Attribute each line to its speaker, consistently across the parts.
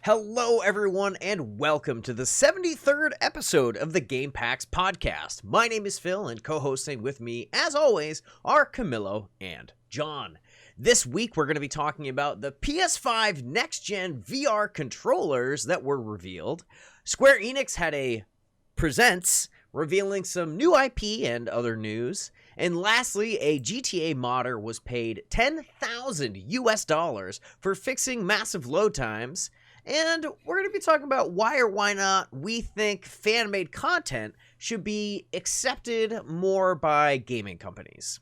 Speaker 1: Hello, everyone, and welcome to the 73rd episode of the Game Packs podcast. My name is Phil, and co-hosting with me, as always, are Camilo and John. This week, we're going to be talking about the PS5 next-gen VR controllers that were revealed. Square Enix had a Presents, revealing some new IP and other news. And lastly, a GTA modder was paid $10,000 for fixing massive load times. And we're going to be talking about why or why not we think fan-made content should be accepted more by gaming companies.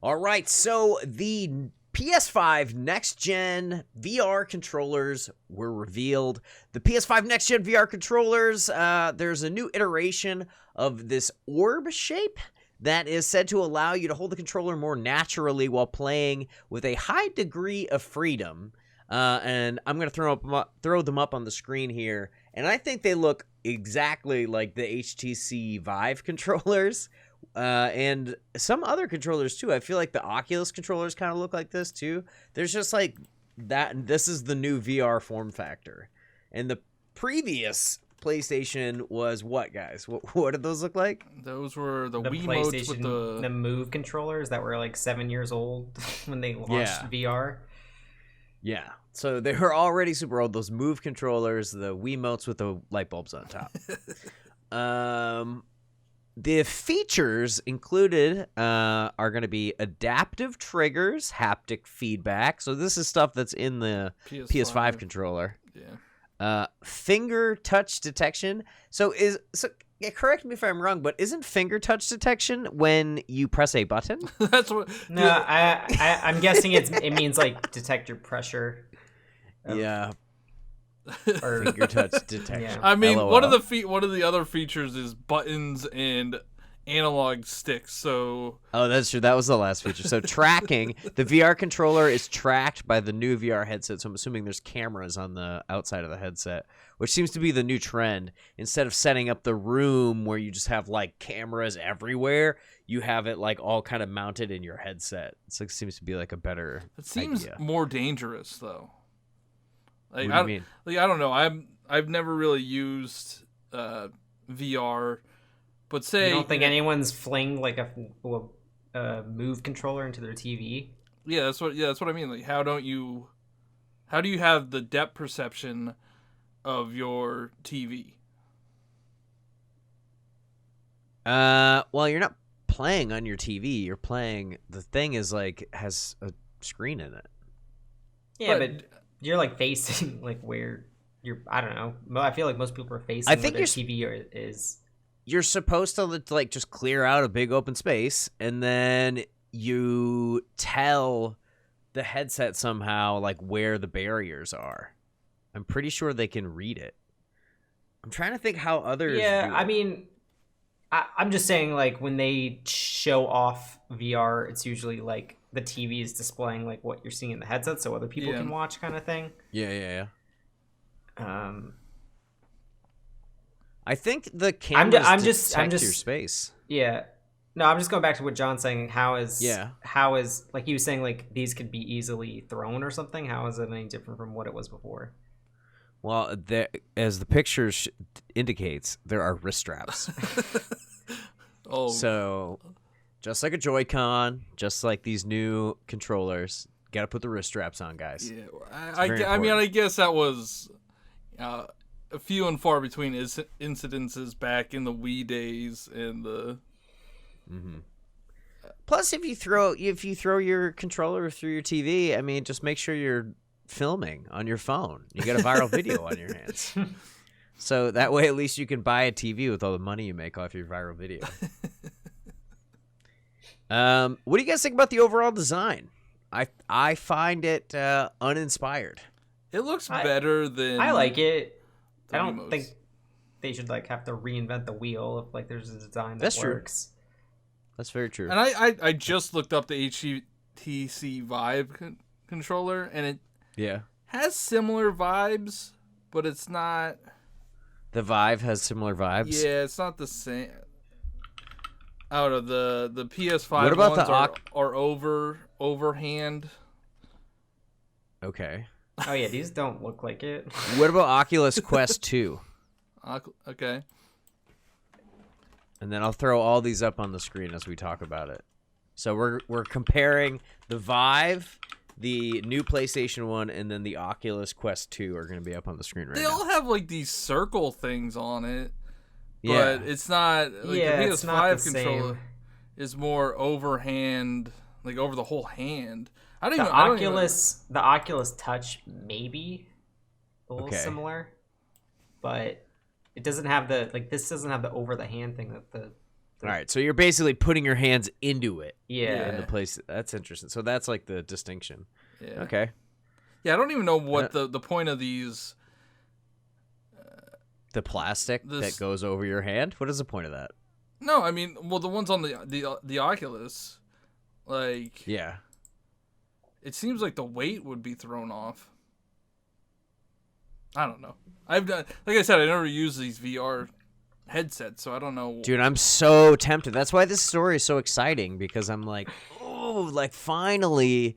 Speaker 1: All right, so the PS5 next-gen VR controllers were revealed. The PS5 next-gen VR controllers, there's a new iteration of this orb shape that is said to allow you to hold the controller more naturally while playing with a high degree of freedom. And I'm going to throw them up on the screen here. And I think they look exactly like the HTC Vive controllers. And some other controllers too. I feel like the Oculus controllers kind of look like this too. There's just like that. This is the new VR form factor. And the previous PlayStation was what, guys? What did those look like?
Speaker 2: Those were the
Speaker 3: Wiimotes with
Speaker 2: the
Speaker 3: Move controllers that were like 7 years old when they launched VR.
Speaker 1: Yeah, so they were already super old. Those Move controllers, the Wiimotes with the light bulbs on top. The features included are going to be adaptive triggers, haptic feedback. So this is stuff that's in the PS5 controller.
Speaker 2: Yeah.
Speaker 1: Finger touch detection. So correct me if I'm wrong, but isn't finger touch detection when you press a button?
Speaker 2: That's what.
Speaker 3: No, I'm guessing it means like detect your pressure.
Speaker 1: Yeah.
Speaker 3: Or
Speaker 1: finger touch detection.
Speaker 3: Yeah.
Speaker 2: I mean,
Speaker 1: LOL.
Speaker 2: one of the other features is buttons and analog sticks. So.
Speaker 1: Oh, that's true. That was the last feature. So tracking, the VR controller is tracked by the new VR headset. So I'm assuming there's cameras on the outside of the headset, which seems to be the new trend. Instead of setting up the room where you just have like cameras everywhere, you have it like all kind of mounted in your headset. It seems to be like a better
Speaker 2: It seems
Speaker 1: idea.
Speaker 2: more dangerous though. Like,
Speaker 1: What do you mean?
Speaker 2: Like, I don't know. I've never really used VR, but say
Speaker 3: you don't think anyone's flinged like a Move controller into their TV?
Speaker 2: Yeah, that's what I mean. Like, how do you have the depth perception of your TV?
Speaker 1: Well, you're not playing on your TV. You're playing. The thing is like has a screen in it.
Speaker 3: Yeah, but you're like facing like where you're. I don't know. I feel like most people are facing.
Speaker 1: I think
Speaker 3: where their TV is.
Speaker 1: You're supposed to like just clear out a big open space, and then you tell the headset somehow like where the barriers are. I'm pretty sure they can read it. I'm trying to think how others.
Speaker 3: Yeah,
Speaker 1: do
Speaker 3: I
Speaker 1: it.
Speaker 3: mean, I'm just saying like when they show off VR, it's usually like the TV is displaying like what you're seeing in the headset, so other people can watch, kind of thing.
Speaker 1: Yeah.
Speaker 3: Um.
Speaker 1: I think the cameras
Speaker 3: I'm
Speaker 1: detect
Speaker 3: just
Speaker 1: your space.
Speaker 3: Yeah. No, I'm just going back to what John's saying. How is like he was saying like these could be easily thrown or something? How is it any different from what it was before?
Speaker 1: Well, as the picture indicates, there are wrist straps.
Speaker 2: Oh,
Speaker 1: So, just like a Joy-Con, just like these new controllers, gotta put the wrist straps on, guys.
Speaker 2: yeah.
Speaker 1: very
Speaker 2: I mean,
Speaker 1: important.
Speaker 2: I guess that was a few and far between incidences back in the Wii days and the.
Speaker 1: Mm-hmm. Plus, if you throw your controller through your TV, I mean, just make sure you're filming on your phone. You get a viral video on your hands. So that way, at least you can buy a TV with all the money you make off your viral video. What do you guys think about the overall design? I find it uninspired.
Speaker 2: It looks better than.
Speaker 3: I like it. I don't
Speaker 2: Wiimotes.
Speaker 3: think they should like have to reinvent the wheel if like there's a design that
Speaker 1: That's true.
Speaker 3: works.
Speaker 1: That's very true.
Speaker 2: And I just looked up the HTC Vive controller, and it
Speaker 1: Yeah.
Speaker 2: has similar vibes, but it's not.
Speaker 1: The Vive has similar vibes.
Speaker 2: Yeah, it's not the same. Out of the PS5
Speaker 1: What about
Speaker 2: ones
Speaker 1: the
Speaker 2: are overhand.
Speaker 1: Okay.
Speaker 3: Oh yeah, these don't look like it.
Speaker 1: What about Oculus Quest 2?
Speaker 2: Okay.
Speaker 1: And then I'll throw all these up on the screen as we talk about it. So we're comparing the Vive, the new PlayStation 1, and then the Oculus Quest 2 are going to be up on the screen right
Speaker 2: They
Speaker 1: now.
Speaker 2: all have like these circle things on it.
Speaker 1: Yeah.
Speaker 2: But it's not like
Speaker 3: Yeah,
Speaker 2: the
Speaker 3: it's not
Speaker 2: PS5
Speaker 3: the
Speaker 2: controller
Speaker 3: same.
Speaker 2: is more overhand, like over the whole hand.
Speaker 3: The Oculus Touch maybe a little
Speaker 1: Okay.
Speaker 3: similar, but it doesn't have this doesn't have the over the hand thing that the
Speaker 1: All right, so you're basically putting your hands into it.
Speaker 3: yeah.
Speaker 1: In the place. That's interesting. So that's like the distinction.
Speaker 2: Yeah.
Speaker 1: Okay.
Speaker 2: Yeah, I don't even know what the point of these.
Speaker 1: The plastic that goes over your hand? What is the point of that?
Speaker 2: No, I mean, well, the ones on the Oculus, like,
Speaker 1: Yeah.
Speaker 2: it seems like the weight would be thrown off. I don't know. Like I said, I never used these VR headsets, so I don't know.
Speaker 1: Dude, I'm so tempted. That's why this story is so exciting, because I'm like, oh, like finally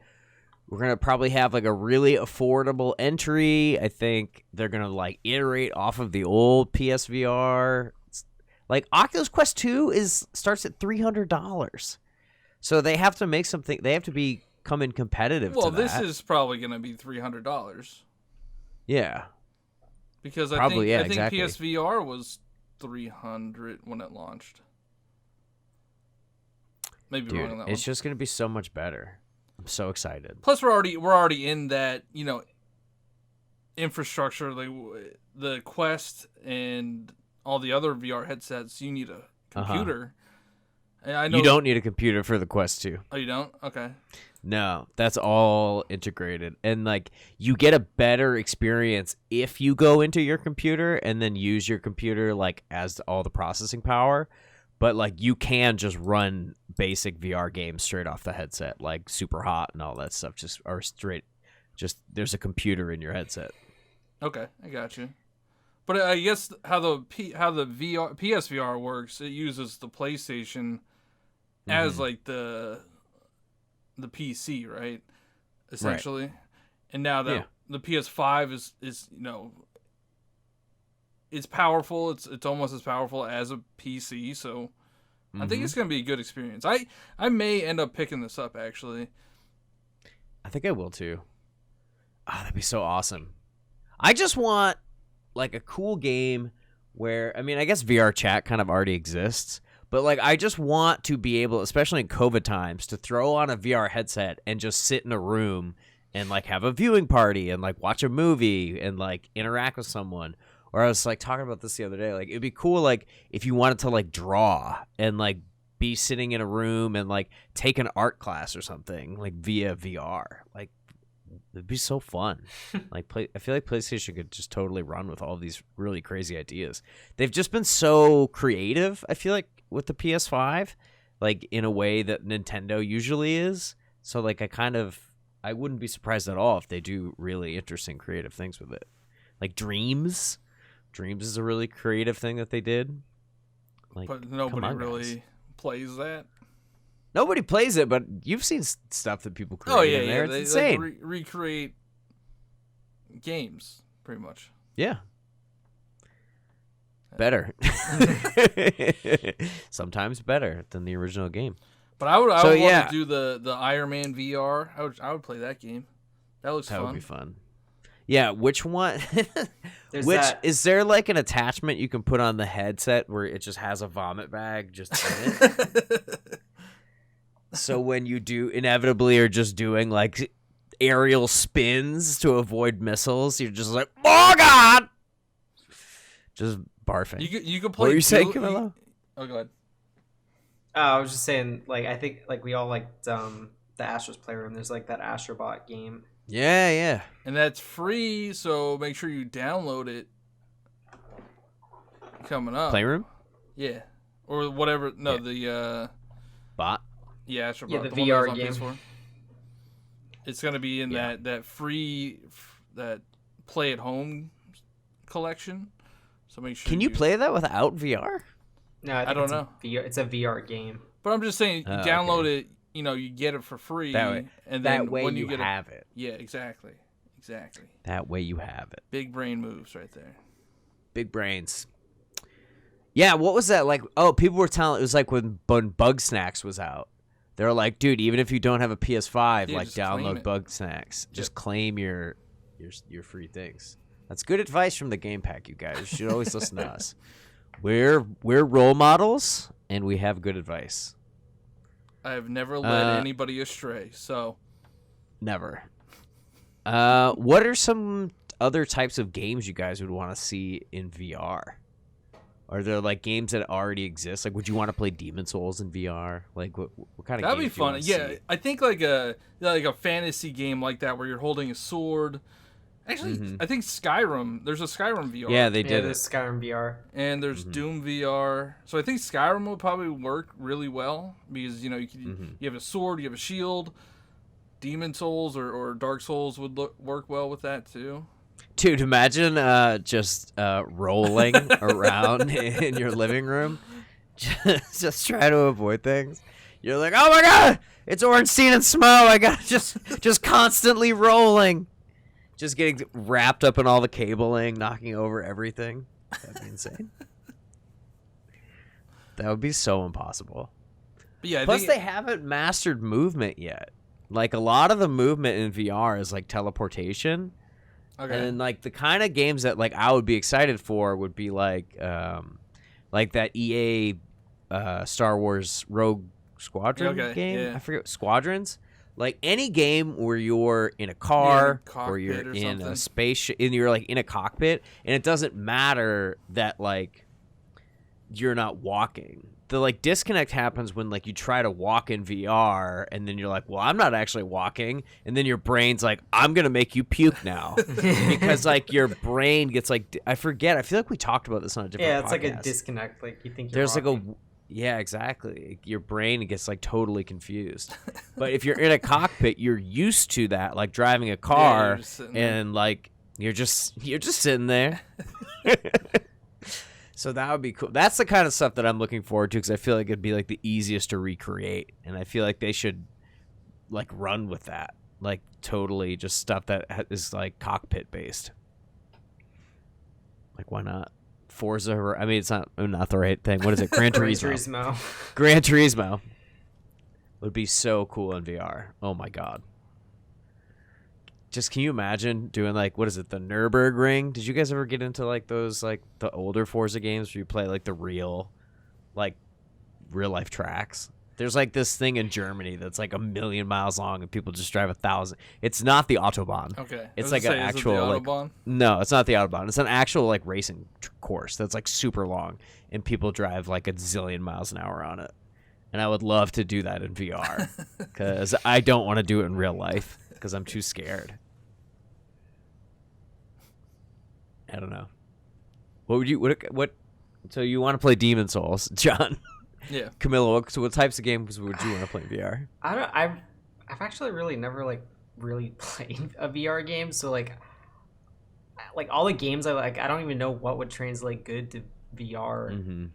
Speaker 1: we're going to probably have like a really affordable entry. I think they're going to like iterate off of the old PSVR. Like Oculus Quest 2 starts at $300. So they have to make something, they have to be coming competitive to that.
Speaker 2: Well, this is probably going to be $300.
Speaker 1: Yeah.
Speaker 2: Because
Speaker 1: Probably,
Speaker 2: I think
Speaker 1: exactly.
Speaker 2: PSVR was $300 when it launched. Maybe
Speaker 1: Dude,
Speaker 2: wrong on that
Speaker 1: it's
Speaker 2: one.
Speaker 1: just going to be so much better. I'm so excited.
Speaker 2: Plus, we're already in that, infrastructure. Like the Quest and all the other VR headsets, you need a computer. And I know
Speaker 1: You don't need a computer for the Quest 2.
Speaker 2: Oh, you don't? Okay.
Speaker 1: No, that's all integrated. And like you get a better experience if you go into your computer and then use your computer like as all the processing power. But like you can just run basic VR games straight off the headset, like Super Hot and all that stuff. Just there's a computer in your headset.
Speaker 2: Okay, I got you. But I guess how the PSVR works, it uses the PlayStation as like the PC, right? Essentially. Right. And now that the PS5 is it's powerful. It's almost as powerful as a PC, so I think it's going to be a good experience. I may end up picking this up, actually.
Speaker 1: I think I will too. Oh, that'd be so awesome. I just want like a cool game where, I mean, I guess VR chat kind of already exists, but like I just want to be able, especially in COVID times, to throw on a VR headset and just sit in a room and like have a viewing party and like watch a movie and like interact with someone. Or I was like talking about this the other day. Like it'd be cool, like if you wanted to like draw and like be sitting in a room and like take an art class or something like via VR. Like it'd be so fun. I feel like PlayStation could just totally run with all of these really crazy ideas. They've just been so creative. I feel like with the PS5, like in a way that Nintendo usually is. So like I wouldn't be surprised at all if they do really interesting creative things with it. Like Dreams is a really creative thing that they did. Like,
Speaker 2: but nobody really plays that.
Speaker 1: Nobody plays it, but you've seen stuff that people create in there. It's insane.
Speaker 2: They recreate games, pretty much.
Speaker 1: Yeah. Better. Sometimes better than the original game.
Speaker 2: But I would want to do the Iron Man VR. I would play that game. That looks fun.
Speaker 1: That would be fun. Yeah, which one? Is there like an attachment you can put on the headset where it just has a vomit bag just in it? So when you do inevitably are just doing like aerial spins to avoid missiles, you're just like, oh god, just barfing.
Speaker 2: You could play.
Speaker 1: What were you saying, Camilo?
Speaker 2: Oh, go ahead.
Speaker 3: I was just saying, like I think like we all liked the Astro's Playroom. There's like that Astrobot game.
Speaker 1: Yeah.
Speaker 2: And that's free, so make sure you download it. Coming up.
Speaker 1: Playroom?
Speaker 2: Yeah. Or whatever. No, the
Speaker 1: Bot?
Speaker 2: Yeah, Astrobot.
Speaker 3: Yeah, the VR game.
Speaker 2: PS4. It's going to be in that free that play at home collection. So make sure
Speaker 1: Can you play that without VR?
Speaker 3: No, I don't know. It's a VR game.
Speaker 2: But I'm just saying, you download it, you get it for free.
Speaker 1: That way,
Speaker 2: and then
Speaker 1: when
Speaker 2: you
Speaker 1: get
Speaker 2: it,
Speaker 1: have it.
Speaker 2: Yeah, exactly. Exactly.
Speaker 1: That way you have it.
Speaker 2: Big brain moves right there.
Speaker 1: Big brains. Yeah, what was that like? Oh, people were telling it was like when Bug Snacks was out. They were like, dude, even if you don't have a PS5, like download Bug Snacks. Just claim your free things. That's good advice from the Game Pack, you guys. You should always listen to us. We're role models, and we have good advice.
Speaker 2: I have never led anybody astray, so.
Speaker 1: Never. What are some other types of games you guys would want to see in VR? Are there like games that already exist? Like, would you want to play Demon's Souls in VR? Like, what kind of
Speaker 2: That'd
Speaker 1: games
Speaker 2: be fun. Yeah,
Speaker 1: see?
Speaker 2: I think like a fantasy game like that where you're holding a sword. Actually, I think Skyrim. There's a Skyrim VR.
Speaker 1: Yeah, they did
Speaker 3: there's Skyrim VR.
Speaker 2: And there's Doom VR. So I think Skyrim would probably work really well because you have a sword, you have a shield. Demon's Souls or Dark Souls would work well with that too.
Speaker 1: Dude, imagine just rolling around in your living room, just try to avoid things. You're like, oh my god, it's Ornstein and Smo. I got just constantly rolling, just getting wrapped up in all the cabling, knocking over everything. That'd be insane. That would be so impossible.
Speaker 2: But yeah,
Speaker 1: plus they haven't mastered movement yet. Like a lot of the movement in VR is like teleportation. Okay. And like the kind of games that like I would be excited for would be like that EA Star Wars Rogue Squadron game. Yeah. I forget Squadrons. Like any game where you're in a car or you're in a spaceship and you're like in a cockpit and it doesn't matter that like you're not walking. The like disconnect happens when like you try to walk in VR and then you're like, well, I'm not actually walking, and then your brain's like, I'm gonna make you puke now because like your brain gets like I forget. I feel like we talked about this on a different.
Speaker 3: Yeah, it's
Speaker 1: podcast.
Speaker 3: Like a disconnect. Like you think
Speaker 1: there's
Speaker 3: walking.
Speaker 1: like a yeah, exactly. Your brain gets like totally confused. But if you're in a cockpit, you're used to that, like driving a car, and like you're just sitting there. So that would be cool. That's the kind of stuff that I'm looking forward to because I feel like it'd be like the easiest to recreate, and I feel like they should like run with that, like totally just stuff that is like cockpit based. Like why not? Forza. I mean, it's not the right thing. What is it? Gran Turismo. Gran Turismo would be so cool in VR. Oh my god. Just can you imagine doing like what is it, the Nürburgring? Did you guys ever get into like those like the older Forza games where you play like the real life tracks? There's like this thing in Germany that's like 1,000,000 miles long and people just drive 1,000. It's not the Autobahn.
Speaker 2: Okay,
Speaker 1: it's like an actual like no, it's not the Autobahn. It's an actual like racing course that's like super long and people drive like 1,000,000,000 miles an hour on it. And I would love to do that in VR because I don't want to do it in real life. Because I'm too scared. I don't know. What would you? What? So you want to play Demon's Souls, John?
Speaker 2: Yeah.
Speaker 1: Camilo, so what types of games would you want to play in VR?
Speaker 3: I've actually really never like really played a VR game. So like all the games I like, I don't even know what would translate good to VR.
Speaker 1: Mm-hmm.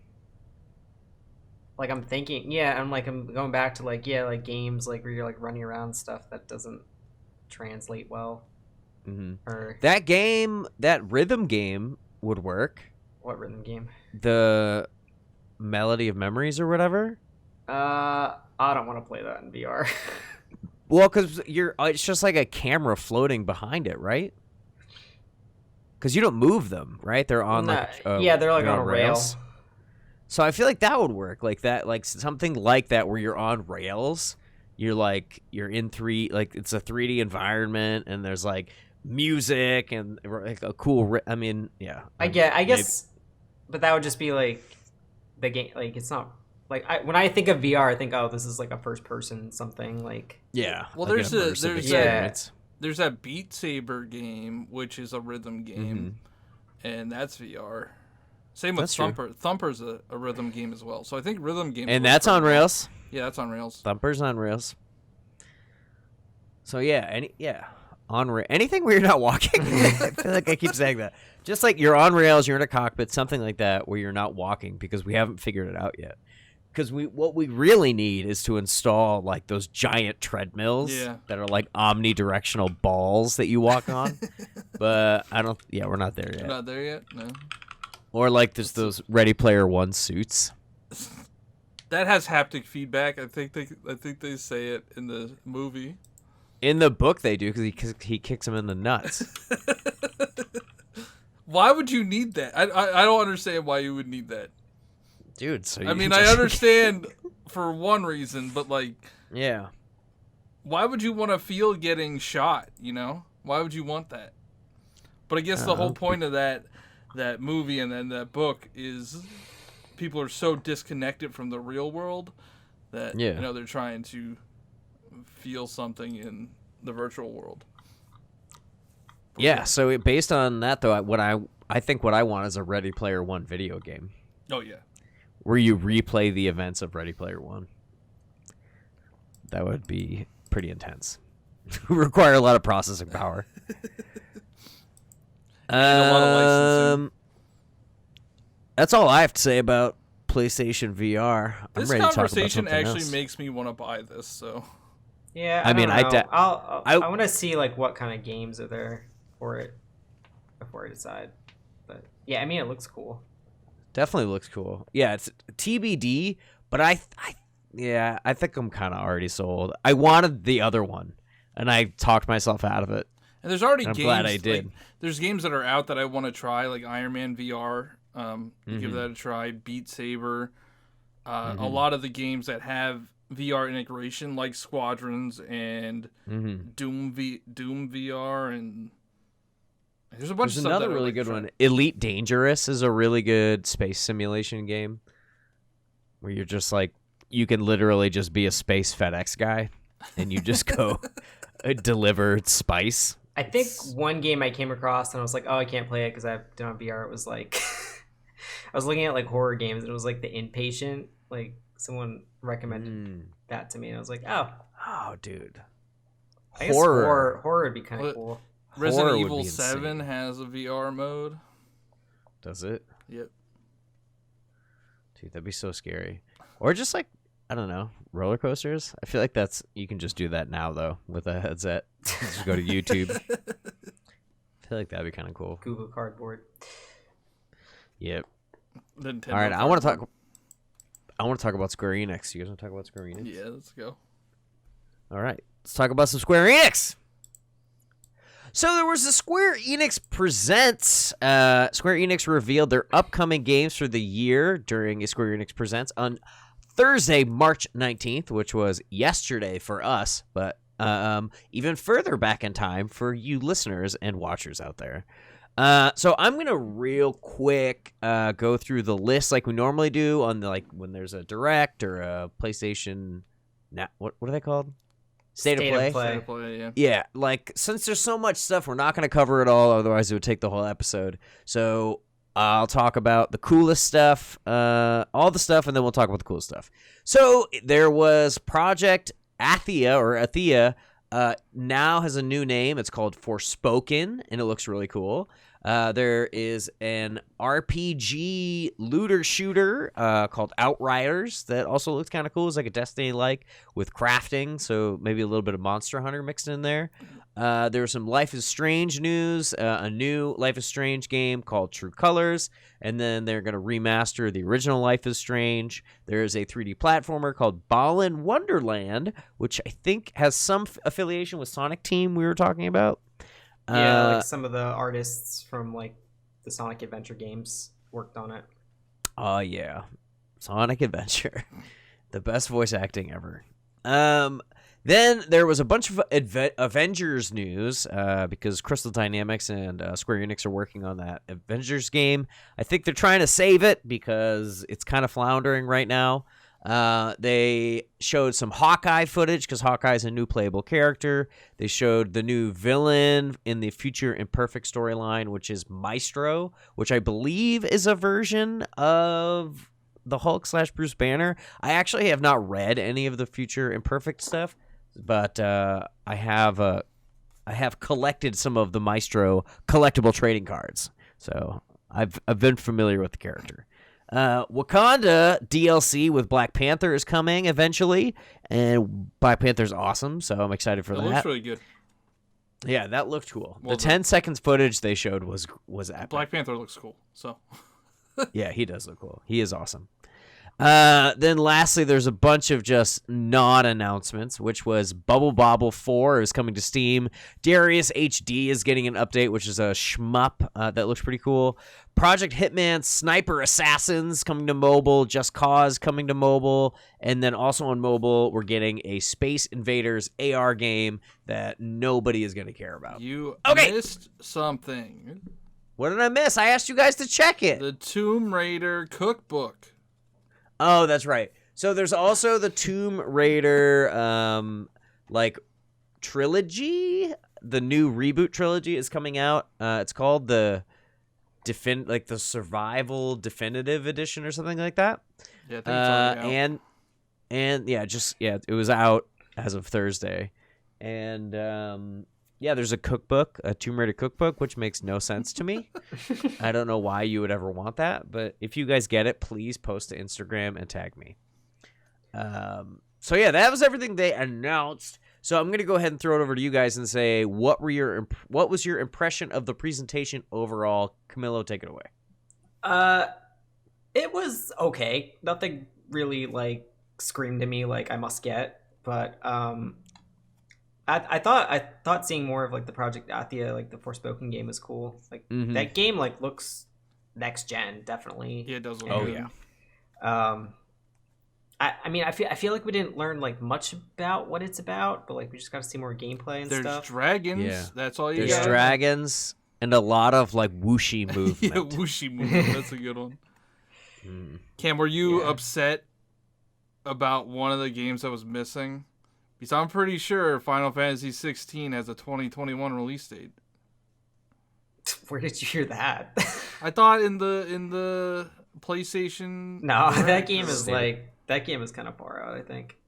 Speaker 3: Like I'm thinking, I'm going back to like games like where you're like running around stuff that doesn't translate well.
Speaker 1: Mm-hmm.
Speaker 3: Or
Speaker 1: that rhythm game would work.
Speaker 3: What rhythm game?
Speaker 1: The Melody of Memories or whatever.
Speaker 3: I don't want to play that in VR.
Speaker 1: Well, because it's just like a camera floating behind it, right? Because you don't move them, right? They're on they're like on a rail. So I feel like that would work, like that, like something like that where you're on rails. You're in it's a 3D environment and there's like music and like a cool I mean, yeah.
Speaker 3: I guess but that would just be like the game, like it's not like when I think of VR I think, oh, this is like a first person something like.
Speaker 1: Yeah.
Speaker 2: Well,
Speaker 1: like
Speaker 2: there's that Beat Saber game which is a rhythm game, and that's VR. Same with Thumper. True. Thumper's a rhythm game as well. So I think rhythm games.
Speaker 1: And that's on rails.
Speaker 2: Yeah, that's on rails.
Speaker 1: Thumper's on rails. So yeah, anything where you're not walking. I feel like I keep saying that. Just like you're on rails, you're in a cockpit, something like that, where you're not walking because we haven't figured it out yet. because what we really need is to install like those giant treadmills that are like omnidirectional balls that you walk on. But I don't. Yeah, we're not there yet.
Speaker 2: We're not there yet. No.
Speaker 1: Or like there's those Ready Player One suits.
Speaker 2: That has haptic feedback. I think they say it in the movie.
Speaker 1: In the book, they do because he kicks him in the nuts.
Speaker 2: Why would you need that? I don't understand why you would need that,
Speaker 1: dude. So
Speaker 2: I mean, I understand for one reason, but like,
Speaker 1: yeah,
Speaker 2: why would you want to feel getting shot? You know, why would you want that? But I guess the whole point of that movie and then that book is people are so disconnected from the real world that you know they're trying to feel something in the virtual world.
Speaker 1: Yeah, so based on that though, I think what I want is a Ready Player One video game.
Speaker 2: Oh yeah.
Speaker 1: Where you replay the events of Ready Player One. That would be pretty intense. Require a lot of processing power.
Speaker 2: And a lot of licensing.
Speaker 1: That's all I have to say about PlayStation VR.
Speaker 2: This
Speaker 1: I'm ready to talk about
Speaker 2: conversation
Speaker 1: something
Speaker 2: actually
Speaker 1: else.
Speaker 2: makes me want to buy this. So.
Speaker 3: Yeah,
Speaker 1: I mean,
Speaker 3: I want to see like what kind of games are there for it before I decide. But yeah, I mean, it looks cool.
Speaker 1: Definitely looks cool. Yeah, it's TBD, but I think I'm kind of already sold. I wanted the other one, and I talked myself out of it.
Speaker 2: And there's already
Speaker 1: I'm
Speaker 2: games.
Speaker 1: glad I did.
Speaker 2: Like, there's games that are out that I want to try, like Iron Man VR. Give that a try. Beat Saber. A lot of the games that have VR integration, like Squadrons and Doom VR, and there's a bunch of stuff.
Speaker 1: Another really good one. Elite Dangerous is a really good space simulation game where you're just like you can literally just be a space FedEx guy and you just go deliver spice.
Speaker 3: I think one game I came across and I was like, oh, I can't play it because I don't have VR. It was like I was looking at like horror games and it was like The Inpatient. Like someone recommended that to me and I was like, oh,
Speaker 1: dude,
Speaker 3: I guess horror would be kind of cool.
Speaker 2: Resident Evil 7 has a VR mode.
Speaker 1: Does it?
Speaker 2: Yep.
Speaker 1: Dude, that'd be so scary. Or just like, I don't know, roller coasters. I feel like you can just do that now though with a headset. Just go to YouTube. I feel like that'd be kind of cool.
Speaker 3: Google Cardboard.
Speaker 1: Yep.
Speaker 2: Nintendo
Speaker 1: All right, I want to talk about Square Enix. You guys want to talk about Square Enix?
Speaker 2: Yeah, let's go.
Speaker 1: All right, let's talk about some Square Enix. So there was the Square Enix Presents. Square Enix revealed their upcoming games for the year during a Square Enix Presents on Thursday, March 19th, which was yesterday for us, but even further back in time for you listeners and watchers out there. So I'm going to real quick go through the list like we normally do on when there's a Direct or a PlayStation. What are they called? State of Play. Yeah, like since there's so much stuff, we're not going to cover it all. Otherwise, it would take the whole episode. So I'll talk about the coolest stuff, all the stuff, and then we'll talk about the cool stuff. So there was Project Athia, now has a new name. It's called Forspoken, and it looks really cool. There is an RPG looter shooter called Outriders that also looks kind of cool. It's like a Destiny-like with crafting, so maybe a little bit of Monster Hunter mixed in there. There's some Life is Strange news, a new Life is Strange game called True Colors, and then they're going to remaster the original Life is Strange. There's a 3D platformer called Ballin' Wonderland, which I think has some affiliation with Sonic Team we were talking about.
Speaker 3: Yeah, like some of the artists from like the Sonic Adventure games worked on it.
Speaker 1: Oh yeah, Sonic Adventure, the best voice acting ever. Then there was a bunch of Avengers news because Crystal Dynamics and Square Enix are working on that Avengers game. I think they're trying to save it because it's kind of floundering right now. They showed some Hawkeye footage because Hawkeye's a new playable character. They showed the new villain in the Future Imperfect storyline, which is Maestro, which I believe is a version of the Hulk / Bruce Banner. I actually have not read any of the Future Imperfect stuff, but I have collected some of the Maestro collectible trading cards, so I've been familiar with the character. Wakanda DLC with Black Panther is coming eventually, and Black Panther's awesome, so I'm excited for that.
Speaker 2: It looks really good.
Speaker 1: Yeah, that looked cool.
Speaker 2: Well,
Speaker 1: the 10 seconds footage they showed was epic.
Speaker 2: Black Panther looks cool, so.
Speaker 1: Yeah, he does look cool. He is awesome. Then lastly, there's a bunch of just non-announcements, which was Bubble Bobble 4 is coming to Steam. Darius HD is getting an update, which is a shmup that looks pretty cool. Project Hitman Sniper Assassins coming to mobile. Just Cause coming to mobile. And then also on mobile, we're getting a Space Invaders AR game that nobody is going to care about.
Speaker 2: You
Speaker 1: Okay.
Speaker 2: missed something.
Speaker 1: What did I miss? I asked you guys to check it.
Speaker 2: The Tomb Raider cookbook.
Speaker 1: Oh, that's right. So there's also the Tomb Raider trilogy. The new reboot trilogy is coming out. It's called the the Survival Definitive Edition or something like that.
Speaker 2: Yeah, I think it's already out.
Speaker 1: And it was out as of Thursday. And there's a cookbook, a Tomb Raider cookbook, which makes no sense to me. I don't know why you would ever want that, but if you guys get it, please post to Instagram and tag me. That was everything they announced. So I'm gonna go ahead and throw it over to you guys and say, what was your impression of the presentation overall? Camilo, take it away.
Speaker 3: It was okay. Nothing really screamed to me like I must get, but I thought seeing more of the Project Athia, the Forspoken game was cool. That game looks next gen, definitely.
Speaker 2: Yeah, it does look
Speaker 1: Oh
Speaker 2: good.
Speaker 1: yeah.
Speaker 3: I feel like we didn't learn much about what it's about, but we just got to see more gameplay and
Speaker 2: There's
Speaker 3: stuff.
Speaker 2: dragons.
Speaker 1: Yeah.
Speaker 2: That's all you
Speaker 1: There's
Speaker 2: got.
Speaker 1: dragons and a lot of whooshy movement.
Speaker 2: Yeah, whooshy movement. That's a good one. Cam, were you upset about one of the games that was missing? Because I'm pretty sure Final Fantasy 16 has a 2021 release date.
Speaker 3: Where did you hear that?
Speaker 2: I thought in the PlayStation.
Speaker 3: No,
Speaker 2: Direct,
Speaker 3: that game is
Speaker 2: or-
Speaker 3: that game is kind of far out, I think.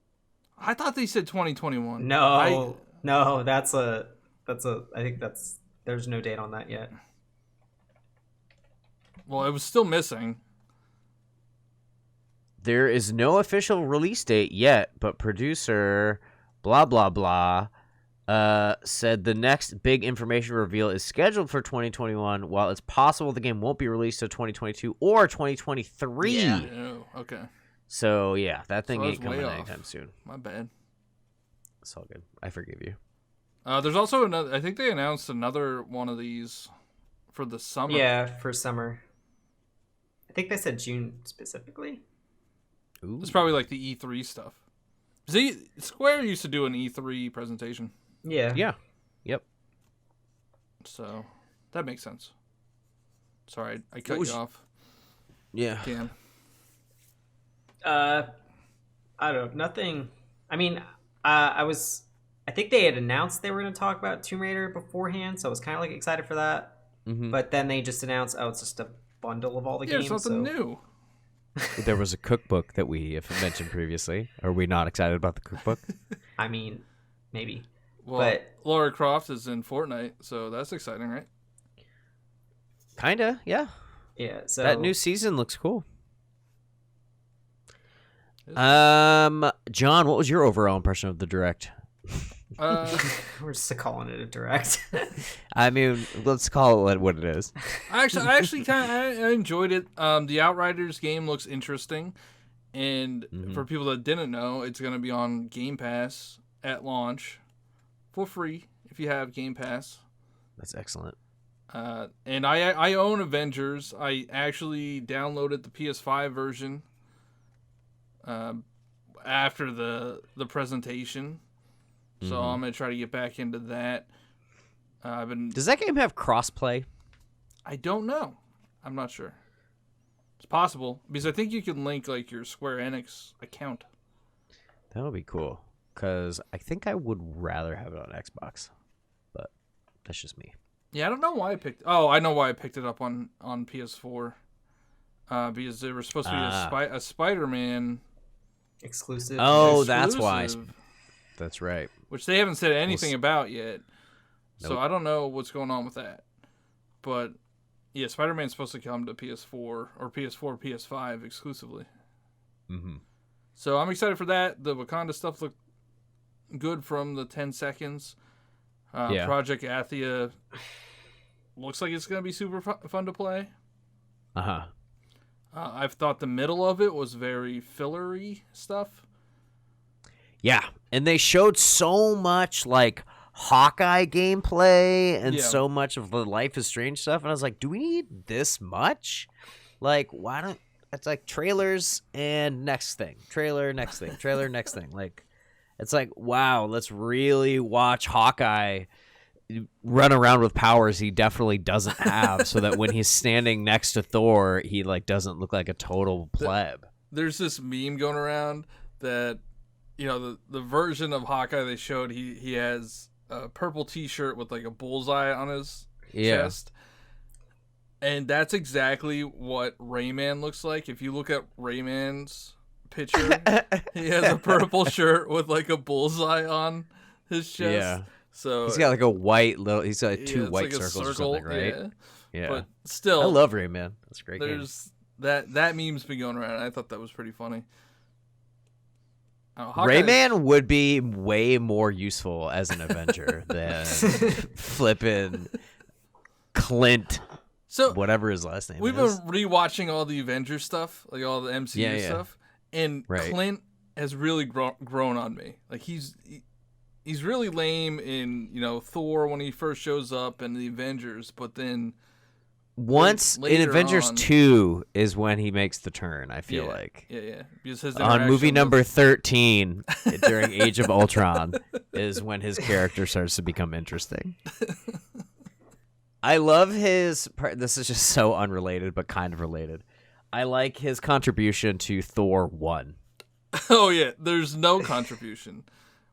Speaker 2: I thought they said 2021.
Speaker 3: No, that's I think there's no date on that yet.
Speaker 2: Well, it was still missing.
Speaker 1: There is no official release date yet, but producer blah blah blah said the next big information reveal is scheduled for 2021, while it's possible the game won't be released until 2022 or 2023.
Speaker 3: Yeah.
Speaker 2: Oh, okay.
Speaker 1: So yeah, that thing
Speaker 2: So I
Speaker 1: ain't
Speaker 2: was way
Speaker 1: coming
Speaker 2: off.
Speaker 1: anytime soon.
Speaker 2: My bad.
Speaker 1: It's all good. I forgive you.
Speaker 2: There's also another. I think they announced another one of these for the summer.
Speaker 3: Yeah, for summer. I think they said June specifically.
Speaker 1: Ooh.
Speaker 2: It's probably the E3 stuff. See, Square used to do an E3 presentation,
Speaker 3: Yeah.
Speaker 1: Yeah. Yep.
Speaker 2: so that makes sense. Sorry, I cut
Speaker 1: What was-
Speaker 2: you off.
Speaker 1: Yeah.
Speaker 2: Cam.
Speaker 3: I don't know. Nothing. I mean, I think they had announced they were going to talk about Tomb Raider beforehand, so I was kind of excited for that.
Speaker 1: Mm-hmm.
Speaker 3: But then they just announced, it's just a bundle of all the
Speaker 2: Yeah,
Speaker 3: games.
Speaker 2: it's nothing new.
Speaker 1: There was a cookbook that we have mentioned previously. Are we not excited about the cookbook?
Speaker 3: I mean, maybe.
Speaker 2: Well,
Speaker 3: But-
Speaker 2: Lara Croft is in Fortnite, so that's exciting, right?
Speaker 1: Kinda, yeah.
Speaker 3: Yeah. So
Speaker 1: That new season looks cool.
Speaker 2: Yes.
Speaker 1: John, what was your overall impression of the direct?
Speaker 3: we're just calling it a direct.
Speaker 1: I mean, let's call it what it is.
Speaker 2: I actually I enjoyed it. The Outriders game looks interesting, and for people that didn't know, it's going to be on Game Pass at launch for free if you have Game Pass.
Speaker 1: That's excellent.
Speaker 2: And I own Avengers. I actually downloaded the PS5 version after the presentation, so I'm gonna try to get back into that.
Speaker 1: Does that game have crossplay?
Speaker 2: I don't know. I'm not sure. It's possible because I think you can link your Square Enix account.
Speaker 1: That would be cool. Because I think I would rather have it on Xbox, but that's just me.
Speaker 2: Yeah, I don't know why I picked. Oh, I know why I picked it up on PS4. Because there was supposed to be a Spider-Man
Speaker 3: Exclusive.
Speaker 1: Oh, that's why.
Speaker 2: exclusive,
Speaker 1: That's right.
Speaker 2: which they haven't said anything about yet. So
Speaker 1: Nope.
Speaker 2: I don't know what's going on with that. But Yeah, Spider-Man's supposed to come to PS4 or PS4, PS5 exclusively.
Speaker 1: Mm-hmm.
Speaker 2: So I'm excited for that. The Wakanda stuff looked good from the 10 seconds. Project Athia looks like it's going to be super fun to play.
Speaker 1: Uh-huh.
Speaker 2: I've thought the middle of it was very fillery stuff.
Speaker 1: Yeah, and they showed so much, like, Hawkeye gameplay and so much of the Life is Strange stuff, and I was like, do we need this much? Like, why don't... It's like trailers and next thing. Trailer, next thing. Trailer, next thing. Like, it's like, wow, let's really watch Hawkeye run around with powers he definitely doesn't have so that when he's standing next to Thor, he, like, doesn't look like a total pleb.
Speaker 2: There's this meme going around that, you know, the version of Hawkeye they showed, he has a purple t-shirt with, like, a bullseye on his chest. And that's exactly what Rayman looks like. If you look at Rayman's picture, he has a purple shirt with like a bullseye on his chest. Yeah. So
Speaker 1: he's got like a white little. He's got like two white circles or something, right? Yeah.
Speaker 2: But still,
Speaker 1: I love Rayman. That's a great.
Speaker 2: There's game. that meme's been going around. I thought that was pretty funny.
Speaker 1: Rayman would be way more useful as an Avenger than flipping Clint.
Speaker 2: So
Speaker 1: whatever his last name is.
Speaker 2: We've been rewatching all the Avengers stuff, like all the MCU stuff, and Clint has really grown on me. Like he's really lame in, you know, Thor when he first shows up and the Avengers, but then
Speaker 1: once in Avengers 2 is when he makes the turn, I feel like.
Speaker 2: Yeah. Because his
Speaker 1: on movie number 13 during Age of Ultron is when his character starts to become interesting. I love his part. This is just so unrelated, but kind of related. I like his contribution to Thor 1.
Speaker 2: Oh, yeah. There's no contribution.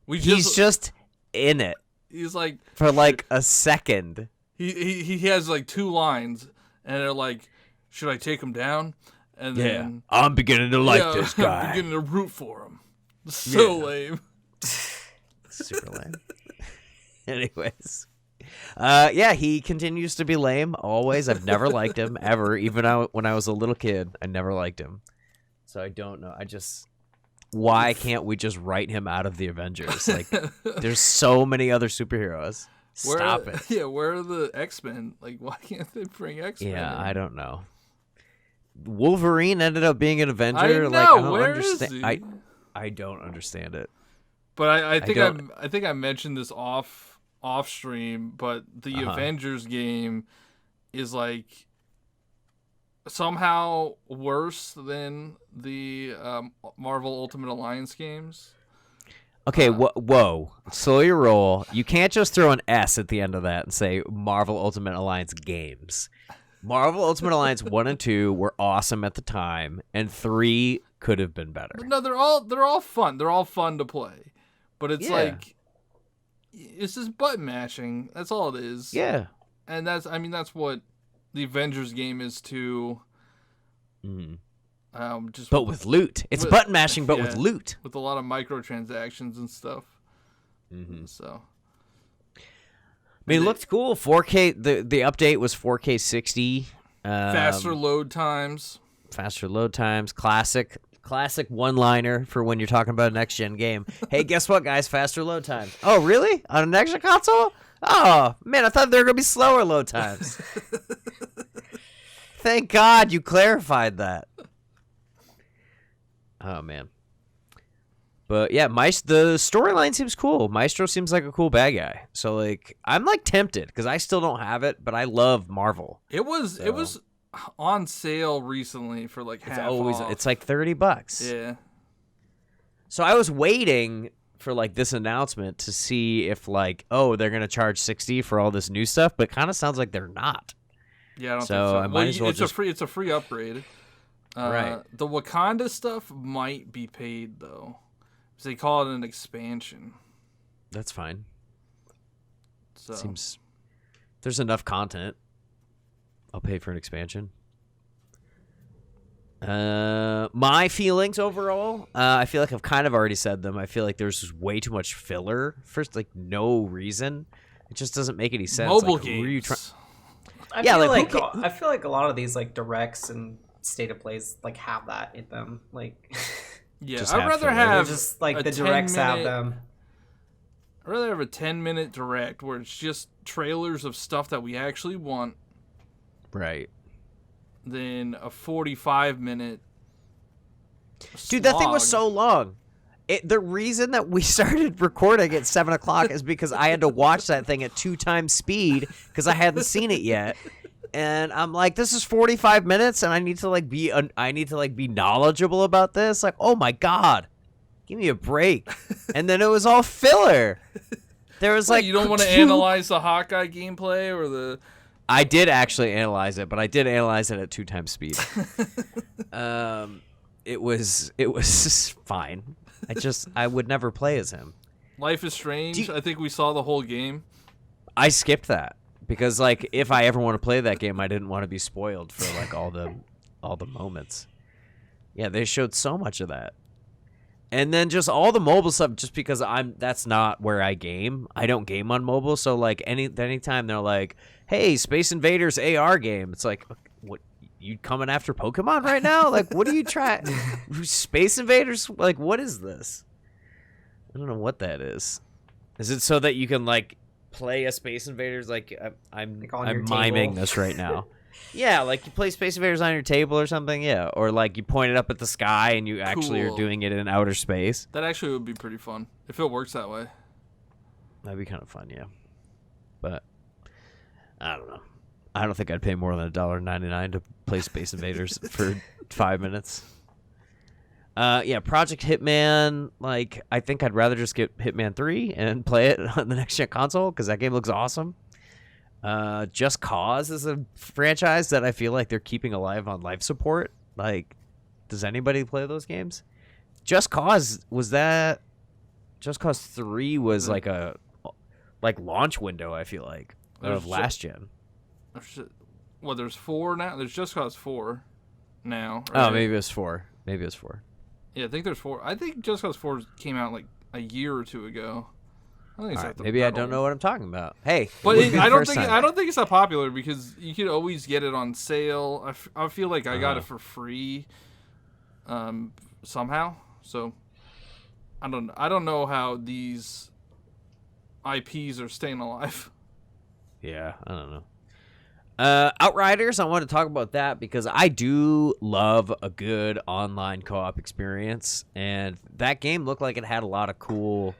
Speaker 1: He's just in it.
Speaker 2: He's like...
Speaker 1: For like a second.
Speaker 2: He has like 2 lines, and they're like, should I take him down? And then...
Speaker 1: I'm beginning to like this guy.
Speaker 2: I'm beginning to root for him. So lame.
Speaker 1: Super lame. Anyways... he continues to be lame, always. I've never liked him, ever. Even when I was a little kid, I never liked him. So I don't know. Why can't we just write him out of the Avengers? Like, there's so many other superheroes. Stop it.
Speaker 2: Yeah, where are the X-Men? Like, why can't they bring X-Men
Speaker 1: Yeah,
Speaker 2: in?
Speaker 1: I don't know. Wolverine ended up being an Avenger.
Speaker 2: I know,
Speaker 1: like, I don't
Speaker 2: where
Speaker 1: understand.
Speaker 2: is he?
Speaker 1: I don't understand it.
Speaker 2: But I think I mentioned this off stream, but the Avengers game is like somehow worse than the Marvel Ultimate Alliance games.
Speaker 1: Okay, whoa. Slow your roll. You can't just throw an S at the end of that and say Marvel Ultimate Alliance games. Marvel Ultimate Alliance 1 and 2 were awesome at the time, and 3 could have been better.
Speaker 2: No, they're all fun. They're all fun to play. But it's like it's just button mashing. That's all it is.
Speaker 1: Yeah.
Speaker 2: And that's what the Avengers game is too.
Speaker 1: But with loot. It's button mashing, but with loot.
Speaker 2: With a lot of microtransactions and stuff. So.
Speaker 1: I mean, it looked cool. 4K. The update was 4K 60.
Speaker 2: Faster load times.
Speaker 1: Classic one-liner for when you're talking about a next-gen game. Hey, guess what, guys? Faster load times. Oh, really? On a next-gen console? Oh, man, I thought there were going to be slower load times. Thank God you clarified that. Oh, man. But, yeah, the storyline seems cool. Maestro seems like a cool bad guy. So, like, I'm, like, tempted because I still don't have it, but I love Marvel.
Speaker 2: It was on sale recently for like half off.
Speaker 1: It's like $30.
Speaker 2: Yeah.
Speaker 1: So I was waiting for like this announcement to see if like, oh, they're gonna charge $60 for all this new stuff, but it kind of sounds like they're not.
Speaker 2: Yeah, I don't think so.
Speaker 1: I might as well
Speaker 2: it's a free upgrade.
Speaker 1: Right.
Speaker 2: The Wakanda stuff might be paid though, because they call it an expansion.
Speaker 1: That's fine.
Speaker 2: So
Speaker 1: seems there's enough content. I'll pay for an expansion. My feelings overall, I feel like I've kind of already said them. I feel like there's just way too much filler for like no reason. It just doesn't make any sense.
Speaker 2: Mobile
Speaker 1: like,
Speaker 2: games.
Speaker 3: I feel like a lot of these like directs and state of plays like have that in them. Like,
Speaker 2: yeah, I'd rather have
Speaker 3: just like the directs have them.
Speaker 2: I'd rather have a 10-minute direct where it's just trailers of stuff that we actually want,
Speaker 1: right?
Speaker 2: Than a 45-minute.
Speaker 1: Dude, that thing was so long. The reason that we started recording at 7 o'clock is because I had to watch that thing at 2 times speed because I hadn't seen it yet. And I'm like, this is 45 minutes, and I need to be knowledgeable about this. Like, oh my god, give me a break. And then it was all filler. There was like,
Speaker 2: you don't want to analyze the Hawkeye gameplay or the.
Speaker 1: I did actually analyze it, but I did analyze it at 2 times speed. It was fine. I would never play as him.
Speaker 2: Life is Strange. I think we saw the whole game.
Speaker 1: I skipped that because like if I ever want to play that game, I didn't want to be spoiled for like all the moments. Yeah, they showed so much of that. And then just all the mobile stuff, just because that's not where I game. I don't game on mobile, so like anytime they're like, "Hey, Space Invaders AR game," it's like, what? You coming after Pokemon right now? Like, what are you trying? Space Invaders? Like, what is this? I don't know what that is. Is it so that you can like play a Space Invaders? Like, I'm miming this right now. Yeah, like you play Space Invaders on your table or something. Yeah, or like you point it up at the sky and you actually are doing it in outer space.
Speaker 2: That actually would be pretty fun if it works that way.
Speaker 1: That'd be kind of fun, yeah. But I don't know. I don't think I'd pay more than $1.99 to play Space Invaders for 5 minutes. Yeah, Project Hitman. Like, I think I'd rather just get Hitman 3 and play it on the next gen console because that game looks awesome. Just Cause is a franchise that I feel like they're keeping alive on life support. Like, does anybody play those games? Just Cause 3 was like a launch window, I feel like, of last gen.
Speaker 2: Well, there's 4 now. There's Just Cause 4 now. Right?
Speaker 1: Oh, maybe it's 4.
Speaker 2: Yeah, I think there's 4. I think Just Cause 4 came out like a year or 2 ago. I think it's
Speaker 1: maybe I don't know what I'm talking about. Hey,
Speaker 2: but I don't think it's that popular because you could always get it on sale. I feel like I got it for free, somehow. So I don't know how these IPs are staying alive.
Speaker 1: Yeah, I don't know. Outriders, I want to talk about that because I do love a good online co-op experience, and that game looked like it had a lot of cool.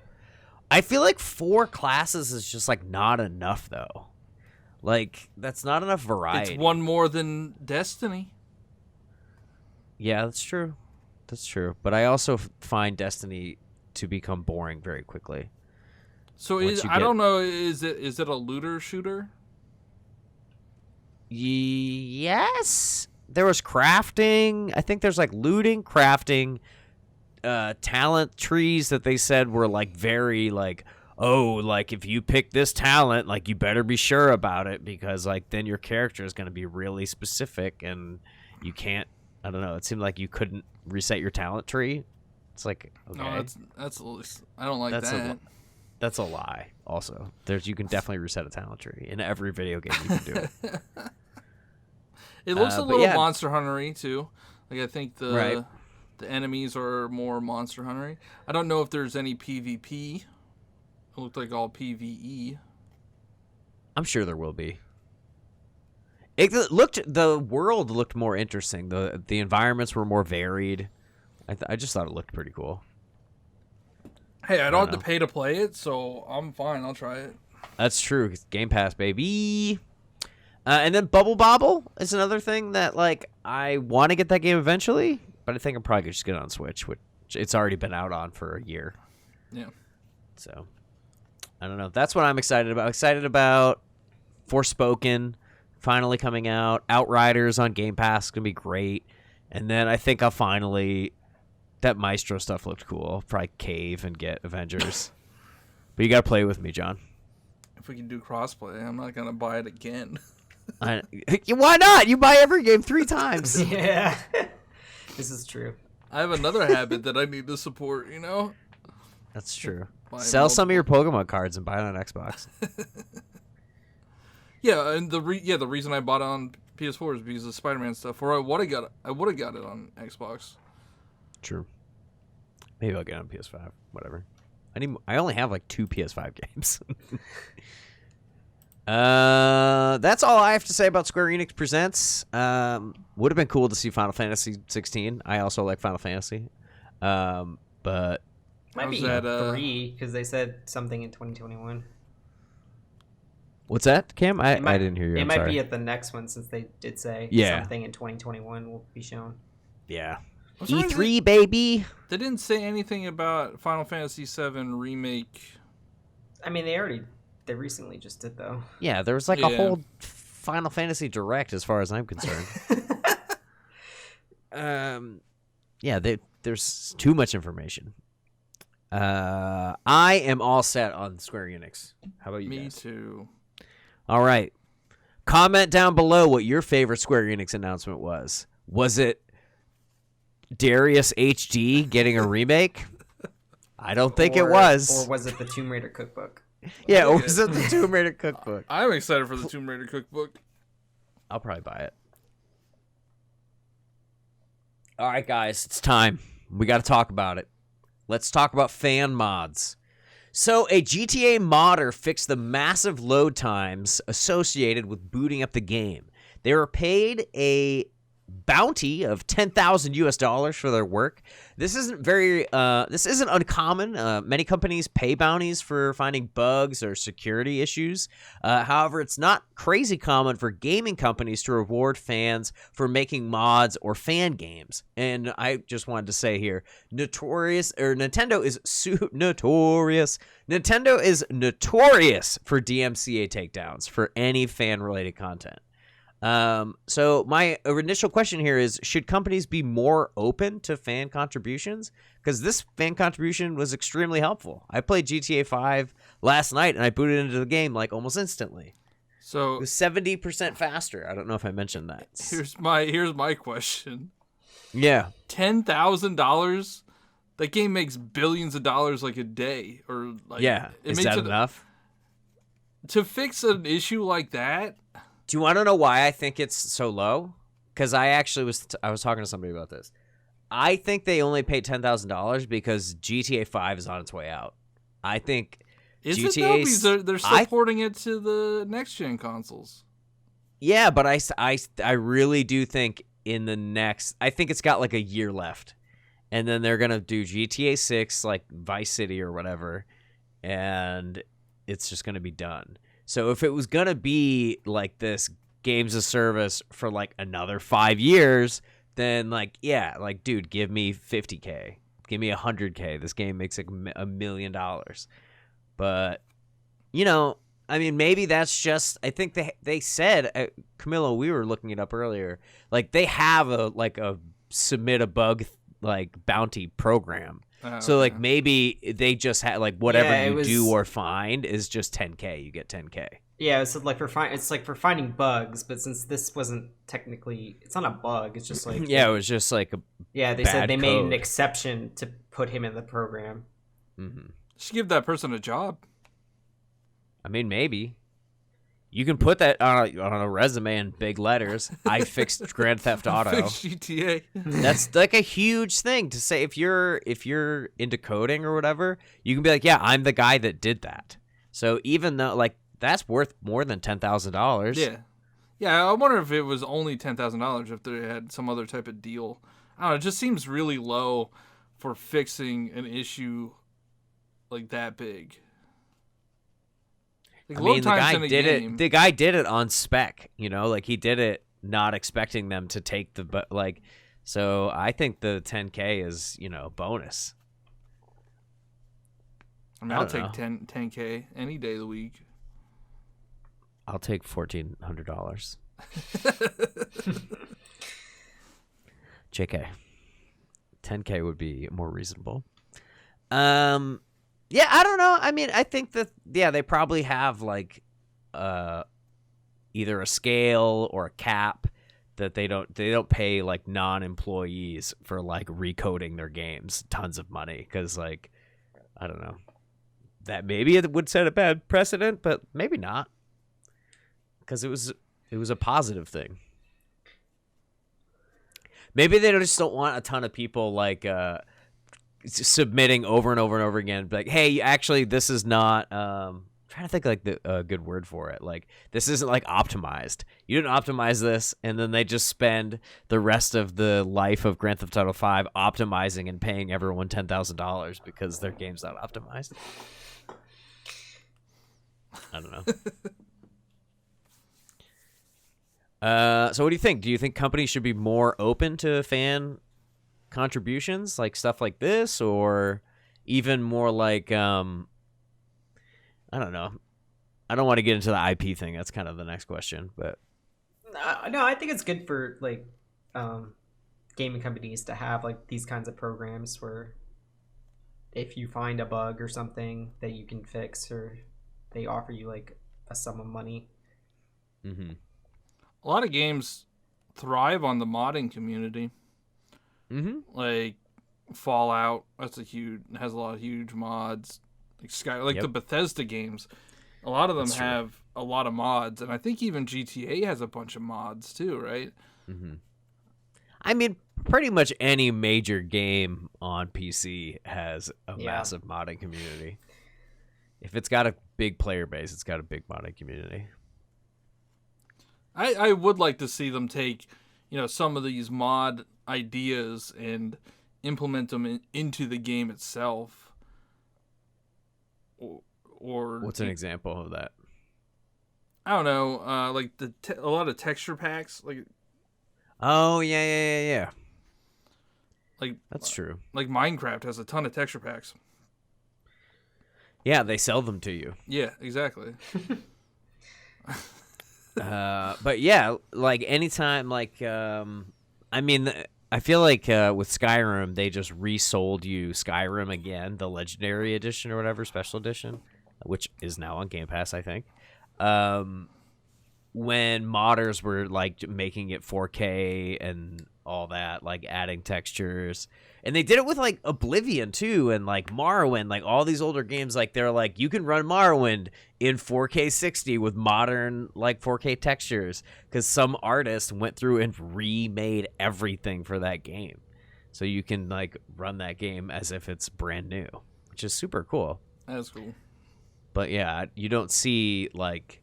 Speaker 1: I feel like 4 classes is just like not enough though. Like that's not enough variety.
Speaker 2: It's one more than Destiny.
Speaker 1: Yeah, that's true. But I also find Destiny to become boring very quickly.
Speaker 2: So I don't know. Is it a looter shooter?
Speaker 1: Yes. There was crafting. I think there's like looting, crafting, talent trees that they said were like very like, oh, like if you pick this talent, like you better be sure about it because like then your character is going to be really specific and you can't. I don't know. It seemed like you couldn't reset your talent tree. It's like, okay.
Speaker 2: No, that's I don't like that.
Speaker 1: That's a lie. Also, you can definitely reset a talent tree in every video game. You can do it.
Speaker 2: It looks a little Monster Hunter-y too. Like I think the enemies are more Monster Hunter-y. I don't know if there's any PvP. It looked like all PvE.
Speaker 1: I'm sure there will be. The world looked more interesting. The environments were more varied. I just thought it looked pretty cool.
Speaker 2: Hey, I don't have to pay to play it, so I'm fine. I'll try it.
Speaker 1: That's true. It's Game Pass, baby. And then Bubble Bobble is another thing that like I want to get that game eventually, but I think I'm probably just get it on Switch, which it's already been out on for a year.
Speaker 2: Yeah.
Speaker 1: So I don't know. That's what I'm excited about. Excited about Forspoken finally coming out. Outriders on Game Pass is gonna be great. And then I think I'll finally. That Maestro stuff looked cool. I'll probably cave and get Avengers. But you gotta play with me, John.
Speaker 2: If we can do crossplay, I'm not gonna buy it again.
Speaker 1: Why not? You buy every game 3 times.
Speaker 3: Yeah. This is true.
Speaker 2: I have another habit that I need to support,
Speaker 1: That's true. Sell some of your Pokemon cards and buy it on Xbox.
Speaker 2: Yeah, and the reason I bought it on PS4 is because of Spider-Man stuff. Or I would have got it on Xbox.
Speaker 1: True. Maybe I'll get it on PS5. Whatever. I only have like 2 PS5 games. That's all I have to say about Square Enix Presents. Would have been cool to see Final Fantasy 16. I also like Final Fantasy. But
Speaker 3: might be
Speaker 2: that,
Speaker 3: 3 because they said something in 2021.
Speaker 1: What's that, Cam? I didn't hear you.
Speaker 3: It might be at the next one since they did say something in 2021 will be shown.
Speaker 1: Yeah. E3, baby.
Speaker 2: They didn't say anything about Final Fantasy VII Remake.
Speaker 3: I mean, they recently just did, though.
Speaker 1: Yeah, there was like a whole Final Fantasy Direct as far as I'm concerned. There's too much information. I am all set on Square Enix. How about you guys?
Speaker 2: Me too.
Speaker 1: All right. Comment down below what your favorite Square Enix announcement was. Was it Darius HD getting a remake? I don't think it was.
Speaker 3: Or was it the Tomb Raider cookbook?
Speaker 1: Yeah, or was it the Tomb Raider cookbook?
Speaker 2: I'm excited for the Tomb Raider cookbook.
Speaker 1: I'll probably buy it. All right, guys, it's time. We got to talk about it. Let's talk about fan mods. So a GTA modder fixed the massive load times associated with booting up the game. They were paid a bounty of $10,000 for their work. This isn't uncommon. Many companies pay bounties for finding bugs or security issues. However, it's not crazy common for gaming companies to reward fans for making mods or fan games. And I just wanted to say here, Nintendo is notorious. Nintendo is notorious for DMCA takedowns for any fan-related content. So my initial question here is, should companies be more open to fan contributions? Because this fan contribution was extremely helpful. I played GTA 5 last night and I booted into the game like almost instantly.
Speaker 2: So
Speaker 1: it was 70% faster. I don't know if I mentioned that.
Speaker 2: Here's my question.
Speaker 1: Yeah.
Speaker 2: $10,000? That game makes billions of dollars like a day, or like
Speaker 1: is that enough?
Speaker 2: To fix an issue like that?
Speaker 1: Do you want to know why I think it's so low? Because I was talking to somebody about this. I think they only paid $10,000 because GTA 5 is on its way out. I think
Speaker 2: Because they're still porting it to the next gen consoles.
Speaker 1: Yeah, but I really do think I think it's got like a year left, and then they're gonna do GTA 6 like Vice City or whatever, and it's just gonna be done. So if it was going to be like this games of service for like another 5 years, then like, yeah, like, dude, give me $50K, give me $100K. This game makes like $1 million. But, I mean, maybe that's just, I think they said, Camilo, we were looking it up earlier, like they have a submit a bug like bounty program. So like maybe they just had like whatever you do or find is just 10K. You get 10K.
Speaker 3: Yeah, it's like for finding bugs, but since this wasn't technically, it's not a bug. It's just like
Speaker 1: it was just like
Speaker 3: they said they made an exception to put him in the program.
Speaker 1: Mm-hmm.
Speaker 2: Should give that person a job.
Speaker 1: I mean, maybe you can put that on a resume in big letters. I fixed Grand Theft Auto.
Speaker 2: Fixed GTA.
Speaker 1: That's like a huge thing to say. If you're into coding or whatever, you can be like, yeah, I'm the guy that did that. So even though like that's worth more than $10,000.
Speaker 2: Yeah. I wonder if it was only $10,000 if they had some other type of deal. I don't know. It just seems really low for fixing an issue like that big.
Speaker 1: Like, I mean, the guy did it on spec, like he did it not expecting them to take so I think the 10K is, bonus.
Speaker 2: I mean, I'll take 10K any day of the week.
Speaker 1: I'll take $1,400. JK. 10K would be more reasonable. Yeah, I don't know. I mean, I think that they probably have like either a scale or a cap that they don't pay like non-employees for like recoding their games tons of money, because like I don't know, that maybe it would set a bad precedent, but maybe not. because it was a positive thing. Maybe they just don't want a ton of people like submitting over and over and over again. Like, hey, actually, this is not. I'm trying to think like the good word for it. Like, this isn't like optimized. You didn't optimize this, and then they just spend the rest of the life of Grand Theft Auto 5 optimizing and paying everyone $10,000 because their game's not optimized. I don't know. So what do you think? Do you think companies should be more open to fan contributions, like stuff like this, or even more like, I don't know. I don't want to get into the IP thing. That's kind of the next question, but
Speaker 3: no, I think it's good for like gaming companies to have like these kinds of programs where if you find a bug or something that you can fix, or they offer you like a sum of money.
Speaker 1: Mm-hmm.
Speaker 2: A lot of games thrive on the modding community.
Speaker 1: Mm-hmm.
Speaker 2: Like Fallout, has a lot of huge mods. Like the Bethesda games, a lot of them have a lot of mods, and I think even GTA has a bunch of mods too, right?
Speaker 1: Mm-hmm. I mean, pretty much any major game on PC has a massive modding community. If it's got a big player base, it's got a big modding community.
Speaker 2: I would like to see them take, some of these mod ideas and implement them into the game itself. Or
Speaker 1: what's an example of that?
Speaker 2: I don't know, like a lot of texture packs, like.
Speaker 1: Oh yeah.
Speaker 2: Like
Speaker 1: that's true.
Speaker 2: Like Minecraft has a ton of texture packs.
Speaker 1: Yeah, they sell them to you.
Speaker 2: Yeah, exactly.
Speaker 1: But yeah, like anytime, like I mean, I feel like with Skyrim, they just resold you Skyrim again, the Legendary Edition or whatever, Special Edition, which is now on Game Pass, I think. When modders were like making it 4K and all that, like adding textures, and they did it with like Oblivion too, and like Morrowind, like all these older games, like they're like you can run Morrowind in 4K 60 with modern like 4K textures because some artist went through and remade everything for that game, so you can like run that game as if it's brand new, which is super cool.
Speaker 2: That's cool. But
Speaker 1: yeah, you don't see like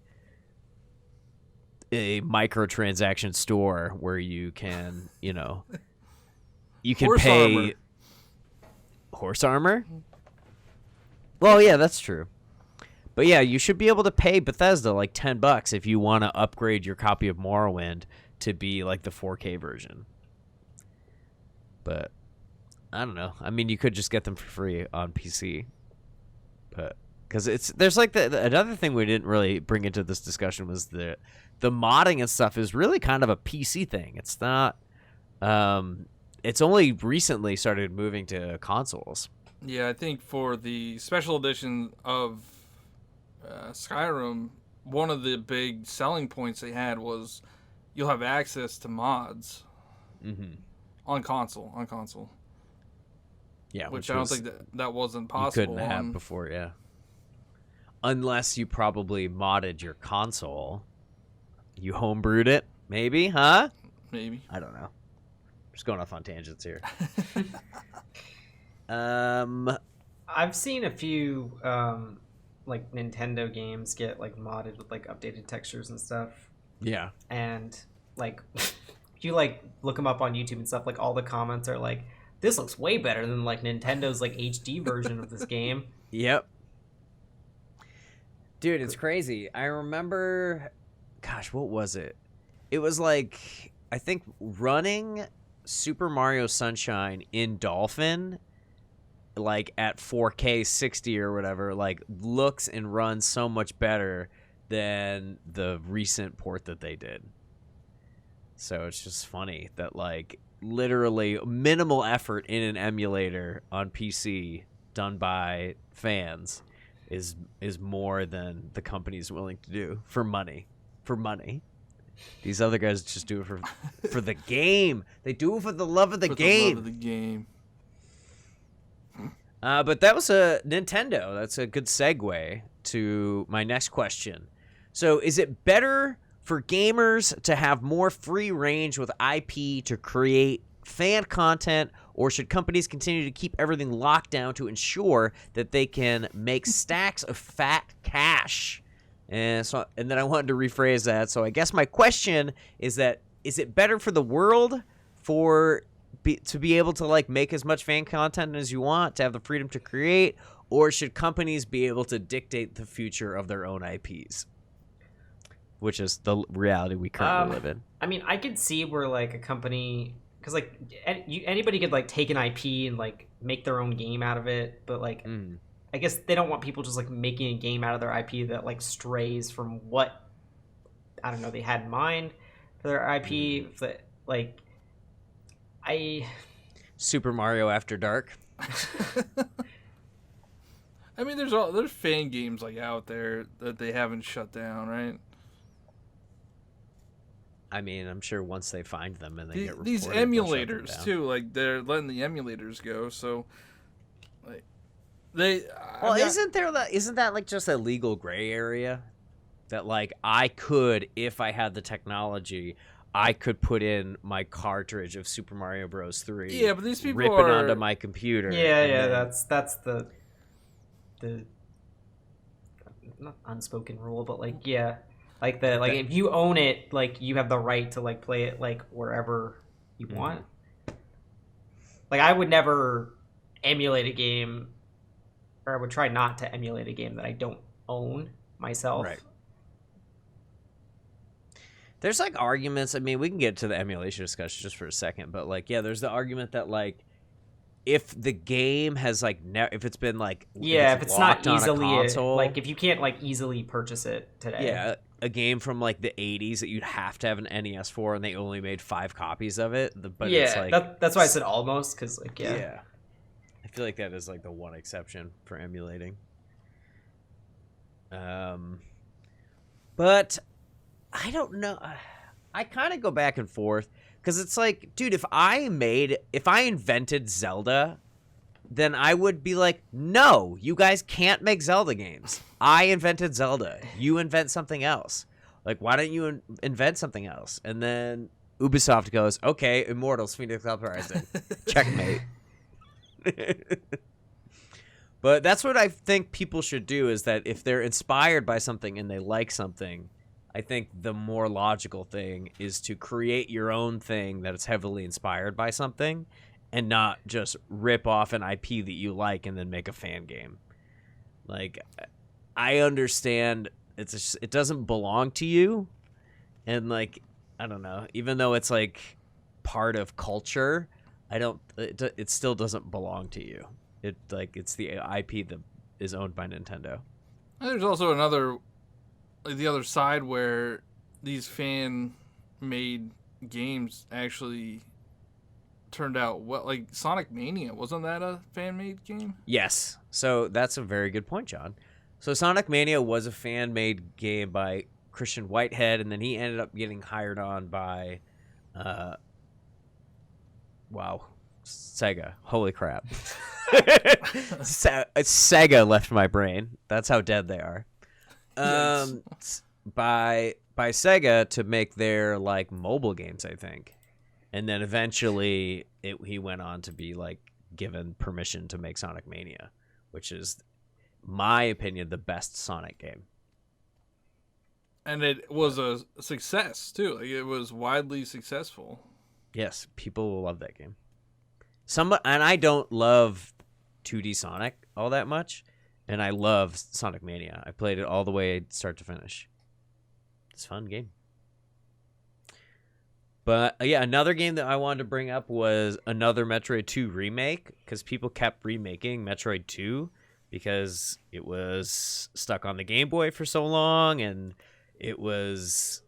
Speaker 1: a microtransaction store where you can, you can
Speaker 2: horse
Speaker 1: pay
Speaker 2: armor.
Speaker 1: Horse armor. Well, yeah, that's true. But yeah, you should be able to pay Bethesda like $10 if you want to upgrade your copy of Morrowind to be like the 4K version. But I don't know. I mean, you could just get them for free on PC. But because there's like another thing we didn't really bring into this discussion was the modding and stuff is really kind of a PC thing. It's not. It's only recently started moving to consoles.
Speaker 2: Yeah, I think for the special edition of Skyrim, one of the big selling points they had was you'll have access to mods on console.
Speaker 1: Yeah,
Speaker 2: which I don't think that wasn't possible.
Speaker 1: You couldn't have before, yeah. Unless you probably modded your console. You homebrewed it, maybe, huh?
Speaker 2: Maybe.
Speaker 1: I don't know. I'm just going off on tangents here.
Speaker 3: I've seen a few like Nintendo games get like modded with like updated textures and stuff.
Speaker 1: Yeah.
Speaker 3: And like if you like look them up on YouTube and stuff, like all the comments are like, this looks way better than like Nintendo's like HD version of this game.
Speaker 1: Yep. Dude, it's crazy. I remember, gosh, what was it? It was like, I think running Super Mario Sunshine in Dolphin, like at 4K 60 or whatever, like looks and runs so much better than the recent port that they did. So it's just funny that like literally minimal effort in an emulator on PC done by fans is more than the company's willing to do for money. These other guys just do it for the game. They do it for the love of the game.
Speaker 2: The love of the game.
Speaker 1: But that was a Nintendo. That's a good segue to my next question. So is it better for gamers to have more free range with IP to create fan content, or should companies continue to keep everything locked down to ensure that they can make stacks of fat cash? And then I wanted to rephrase that. So I guess my question is that, is it better for the world to be able to like make as much fan content as you want, to have the freedom to create, or should companies be able to dictate the future of their own IPs? Which is the reality we currently live in.
Speaker 3: I mean, I could see where like a company, because like anybody could like take an IP and like make their own game out of it, but like I guess they don't want people just like making a game out of their IP that like strays from what, I don't know, they had in mind for their IP. That like
Speaker 1: Super Mario After Dark.
Speaker 2: I mean, there's fan games like out there that they haven't shut down, right?
Speaker 1: I mean, I'm sure once they find them and they get reported,
Speaker 2: these emulators too, like they're letting the emulators go, so like
Speaker 1: isn't that like just a legal gray area that like I could, if I had the technology, I could put in my cartridge of Super Mario Bros. 3.
Speaker 2: Yeah, but these people
Speaker 1: rip it onto my computer.
Speaker 3: Yeah, that's the not unspoken rule, but like like if you own it, like you have the right to like play it like wherever you want. Like I would never emulate a game, or I would try not to emulate a game that I don't own myself.
Speaker 1: Right. There's like arguments. I mean, we can get to the emulation discussion just for a second, but like, yeah, there's the argument that like, if the game has like, if it's been like,
Speaker 3: if it's not easily
Speaker 1: console,
Speaker 3: like if you can't like easily purchase it today.
Speaker 1: Yeah, a game from like the 80s that you'd have to have an NES for, and they only made 5 copies of it. But
Speaker 3: yeah,
Speaker 1: it's like,
Speaker 3: that's why I said almost, because like
Speaker 1: yeah, I feel like that is like the one exception for emulating. But I don't know. I kind of go back and forth, because it's like, dude, if I invented Zelda, then I would be like, no, you guys can't make Zelda games. I invented Zelda. You invent something else. Like, why don't you invent something else? And then Ubisoft goes, okay, Immortals, Phoenix Uprising. Checkmate. But that's what I think people should do, is that if they're inspired by something and they like something, I think the more logical thing is to create your own thing that is heavily inspired by something, and not just rip off an IP that you like and then make a fan game. Like, I understand it doesn't belong to you, and like, I don't know, even though it's like part of culture, it still doesn't belong to you. It's the IP that is owned by Nintendo.
Speaker 2: And there's also the other side where these fan-made games actually turned out well. Like Sonic Mania, wasn't that a fan-made game?
Speaker 1: Yes. So that's a very good point, John. So Sonic Mania was a fan-made game by Christian Whitehead, and then he ended up getting hired on by, Sega. Holy crap. Sega left my brain. That's how dead they are. By Sega to make their like mobile games, I think, and then eventually he went on to be like given permission to make Sonic Mania, which is, my opinion, the best Sonic game.
Speaker 2: And it was a success too. Like, it was widely successful.
Speaker 1: Yes, people will love that game. And I don't love 2D Sonic all that much. And I love Sonic Mania. I played it all the way start to finish. It's a fun game. But yeah, another game that I wanted to bring up was another Metroid 2 remake, because people kept remaking Metroid 2 because it was stuck on the Game Boy for so long, and it was,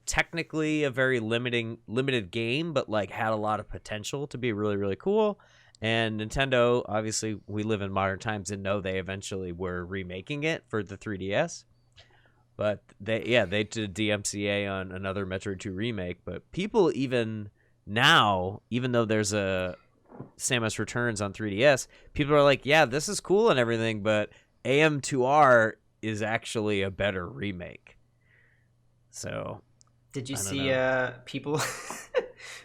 Speaker 1: technically a very limited game, but like had a lot of potential to be really, really cool. And Nintendo, obviously, we live in modern times and know they eventually were remaking it for the 3DS. But they did DMCA on another Metroid 2 remake. But people even now, even though there's a Samus Returns on 3DS, people are like, yeah, this is cool and everything, but AM2R is actually a better remake. So
Speaker 3: Did you
Speaker 1: I don't
Speaker 3: see people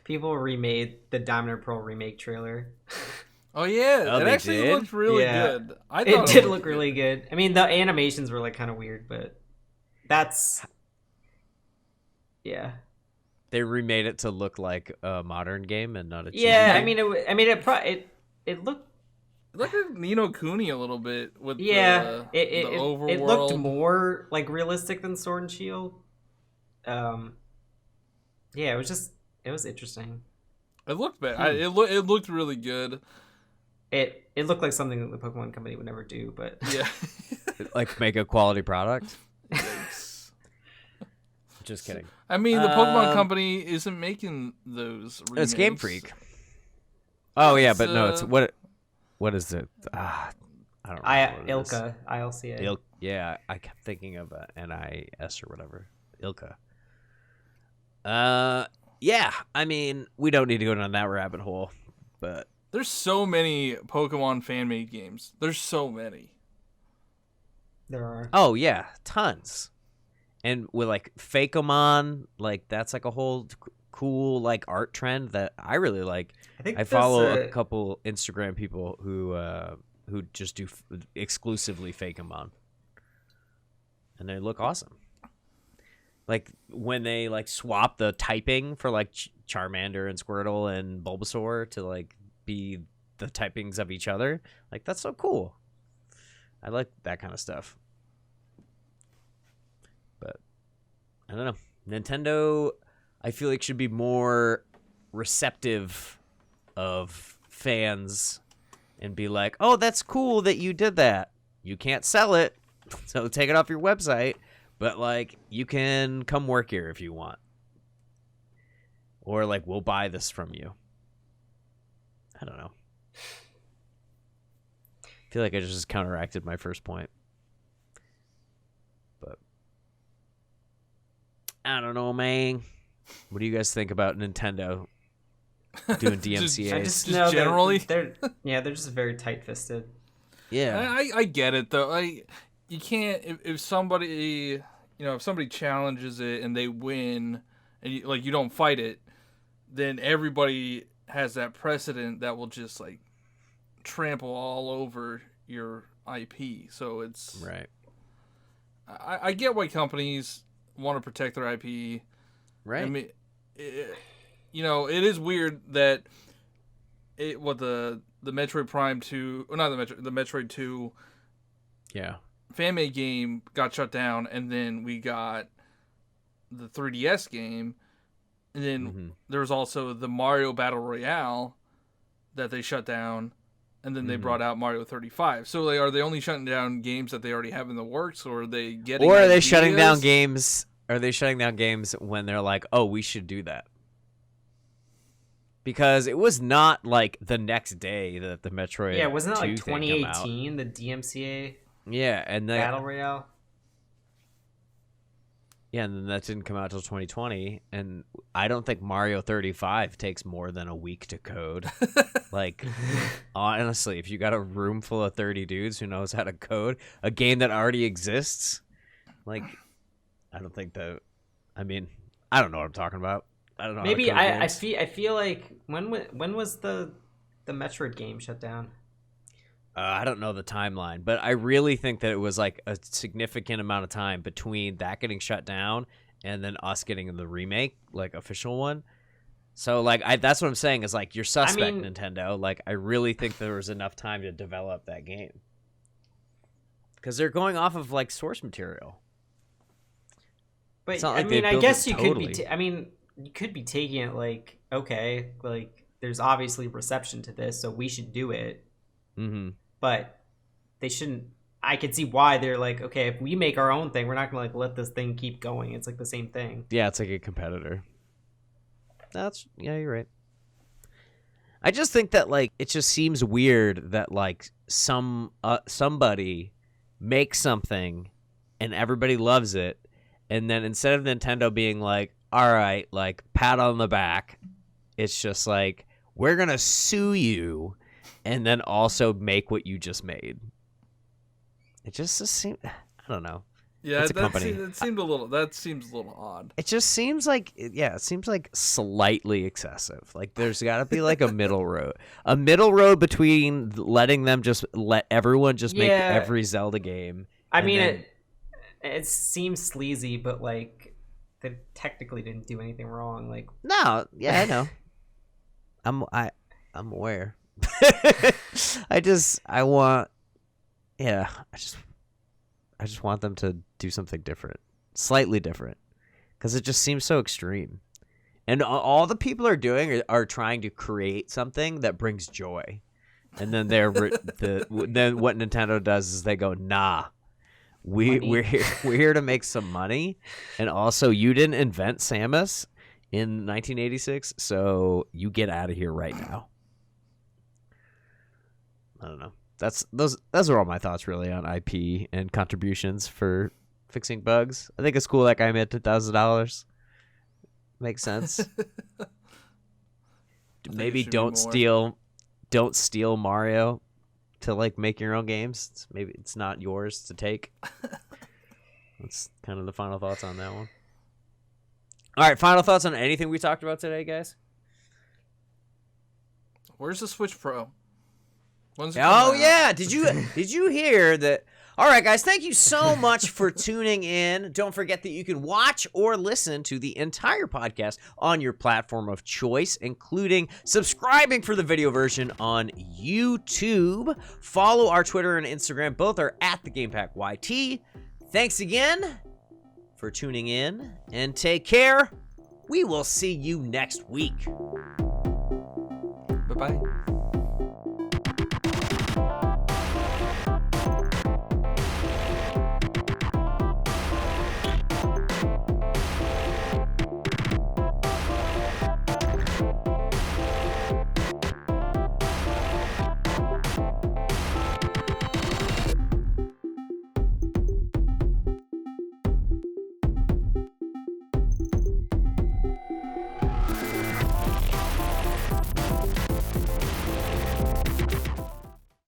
Speaker 3: people remade the Diamond and Pearl remake trailer?
Speaker 2: Oh yeah,
Speaker 1: Oh,
Speaker 2: it
Speaker 1: they
Speaker 2: actually
Speaker 1: did?
Speaker 2: looked really
Speaker 3: Yeah.
Speaker 2: good. I
Speaker 3: It
Speaker 2: thought
Speaker 3: did
Speaker 2: looked
Speaker 3: look really good. I mean, the animations were like kind of weird, but that's yeah.
Speaker 1: they remade it to look like a modern game and not a cheesy
Speaker 3: Yeah, I
Speaker 1: game.
Speaker 3: mean it looked
Speaker 2: It looked like Nino Kuni a little bit with
Speaker 3: yeah,
Speaker 2: the
Speaker 3: it looked
Speaker 2: overworld.
Speaker 3: more like realistic than Sword and Shield. Um yeah, it was interesting.
Speaker 2: It looked bad.
Speaker 1: Hmm.
Speaker 2: It looked really good.
Speaker 3: It looked like something that the Pokemon Company would never do, but
Speaker 2: Yeah.
Speaker 1: Like make a quality product.
Speaker 2: Yikes.
Speaker 1: Just kidding.
Speaker 2: I mean, the Pokemon
Speaker 1: Um,
Speaker 2: Company isn't making those remakes.
Speaker 1: It's Game Freak. Oh yeah,
Speaker 2: It's,
Speaker 1: but no, it's what is it? I don't remember what it is.
Speaker 3: Ilka, ILCA.
Speaker 1: Yeah, I kept thinking of NIS or whatever. Ilka. Yeah, I mean, we don't need to go down that rabbit hole, but
Speaker 2: There's so many Pokemon fan-made games. There's so many.
Speaker 3: There are.
Speaker 1: oh yeah, tons. And with like Fakeomon, like that's like a whole cool like art trend that I really like.
Speaker 3: I think
Speaker 1: I follow a couple Instagram people who just do exclusively Fakeomon, and they look awesome. Like when they like swap the typing for like Charmander and Squirtle and Bulbasaur to like be the typings of each other, like that's so cool. I like that kind of stuff. But I don't know. Nintendo, I feel like should be more receptive of fans and be like, "Oh, that's cool that you did that. You can't sell it, so take it off your website, but like you can come work here if you want. Or like we'll buy this from you." I don't know. I feel like I just counteracted my first point. But I don't know, man. What do you guys think about Nintendo doing DMCA's?
Speaker 3: I just
Speaker 2: Just
Speaker 3: know
Speaker 2: generally?
Speaker 3: they're just very tight-fisted.
Speaker 1: Yeah.
Speaker 2: I get it though. You can't if somebody if somebody challenges it and they win and you don't fight it, then everybody has that precedent that will just like trample all over your IP. So it's
Speaker 1: Right.
Speaker 2: I get why companies want to protect their IP.
Speaker 1: Right.
Speaker 2: I mean, it is weird that the Metroid Prime 2, or not the Metroid 2
Speaker 1: Yeah.
Speaker 2: fan-made game got shut down, and then we got the 3DS game, and then there was also the Mario Battle Royale that they shut down, and then they brought out Mario 35. So like, are they only shutting down games that they already have in the works, or are they getting
Speaker 1: Or are they
Speaker 2: ideas?
Speaker 1: shutting down games? Are they shutting down games when they're like, "Oh, we should do that"? Because it was not like the next day that the Metroid.
Speaker 3: Yeah, wasn't that
Speaker 1: 2
Speaker 3: like
Speaker 1: thing came out.
Speaker 3: 2018, the DMCA
Speaker 1: Yeah, and then
Speaker 3: Battle Royale?
Speaker 1: yeah, and then that didn't come out till 2020, and I don't think Mario 35 takes more than a week to code. Like, honestly, if you got a room full of 30 dudes who knows how to code a game that already exists, like, I don't think that. I mean, I don't know what I'm talking about. I don't know.
Speaker 3: Maybe
Speaker 1: how to code
Speaker 3: I
Speaker 1: games.
Speaker 3: feel like when was the Metroid game shut down?
Speaker 1: I don't know the timeline, but I really think that it was like a significant amount of time between that getting shut down and then us getting the remake, like official one. So like that's what I'm saying is like you're suspect, Nintendo. Like I really think there was enough time to develop that game because they're going off of like source material.
Speaker 3: But
Speaker 1: It's not
Speaker 3: I
Speaker 1: like they
Speaker 3: mean, I
Speaker 1: built
Speaker 3: guess
Speaker 1: it
Speaker 3: you
Speaker 1: totally.
Speaker 3: could be. You could be taking it like, okay, like there's obviously reception to this, so we should do it.
Speaker 1: Mm-hmm.
Speaker 3: But they shouldn't. I could see why they're like, okay, if we make our own thing, we're not gonna like let this thing keep going. It's like the same thing.
Speaker 1: Yeah, it's like a competitor. Yeah, you're right. I just think that like it just seems weird that like somebody makes something and everybody loves it, and then instead of Nintendo being like, all right, like pat on the back, it's just like we're gonna sue you and then also make what you just made. It just seems, I don't know.
Speaker 2: Yeah,
Speaker 1: It's a company.
Speaker 2: That seems a little odd.
Speaker 1: It just seems like, yeah, it seems like slightly excessive. Like there's got to be like a middle road between letting them just let everyone just make every Zelda game.
Speaker 3: I mean, it seems sleazy, but like they technically didn't do anything wrong. Like
Speaker 1: no, yeah, I know. I'm aware. I just want them to do something different, slightly different, because it just seems so extreme. And all the people are doing are trying to create something that brings joy, and then then what Nintendo does is they go, nah, we're here to make some money, and also you didn't invent Samus in 1986, so you get out of here right now. I don't know. Those are all my thoughts really on IP and contributions for fixing bugs. I think it's cool that guy made $2,000. Makes sense. Maybe don't steal Mario to like make your own games. Maybe it's not yours to take. That's kind of the final thoughts on that one. All right, final thoughts on anything we talked about today, guys?
Speaker 2: Where's the Switch Pro?
Speaker 1: Oh yeah, did you hear that? All right, guys, thank you so much for tuning in. Don't forget that you can watch or listen to the entire podcast on your platform of choice, including subscribing for the video version on YouTube. Follow our Twitter and Instagram. Both are at the GamePackYT. Thanks again for tuning in, and take care. We will see you next week.
Speaker 2: Bye-bye.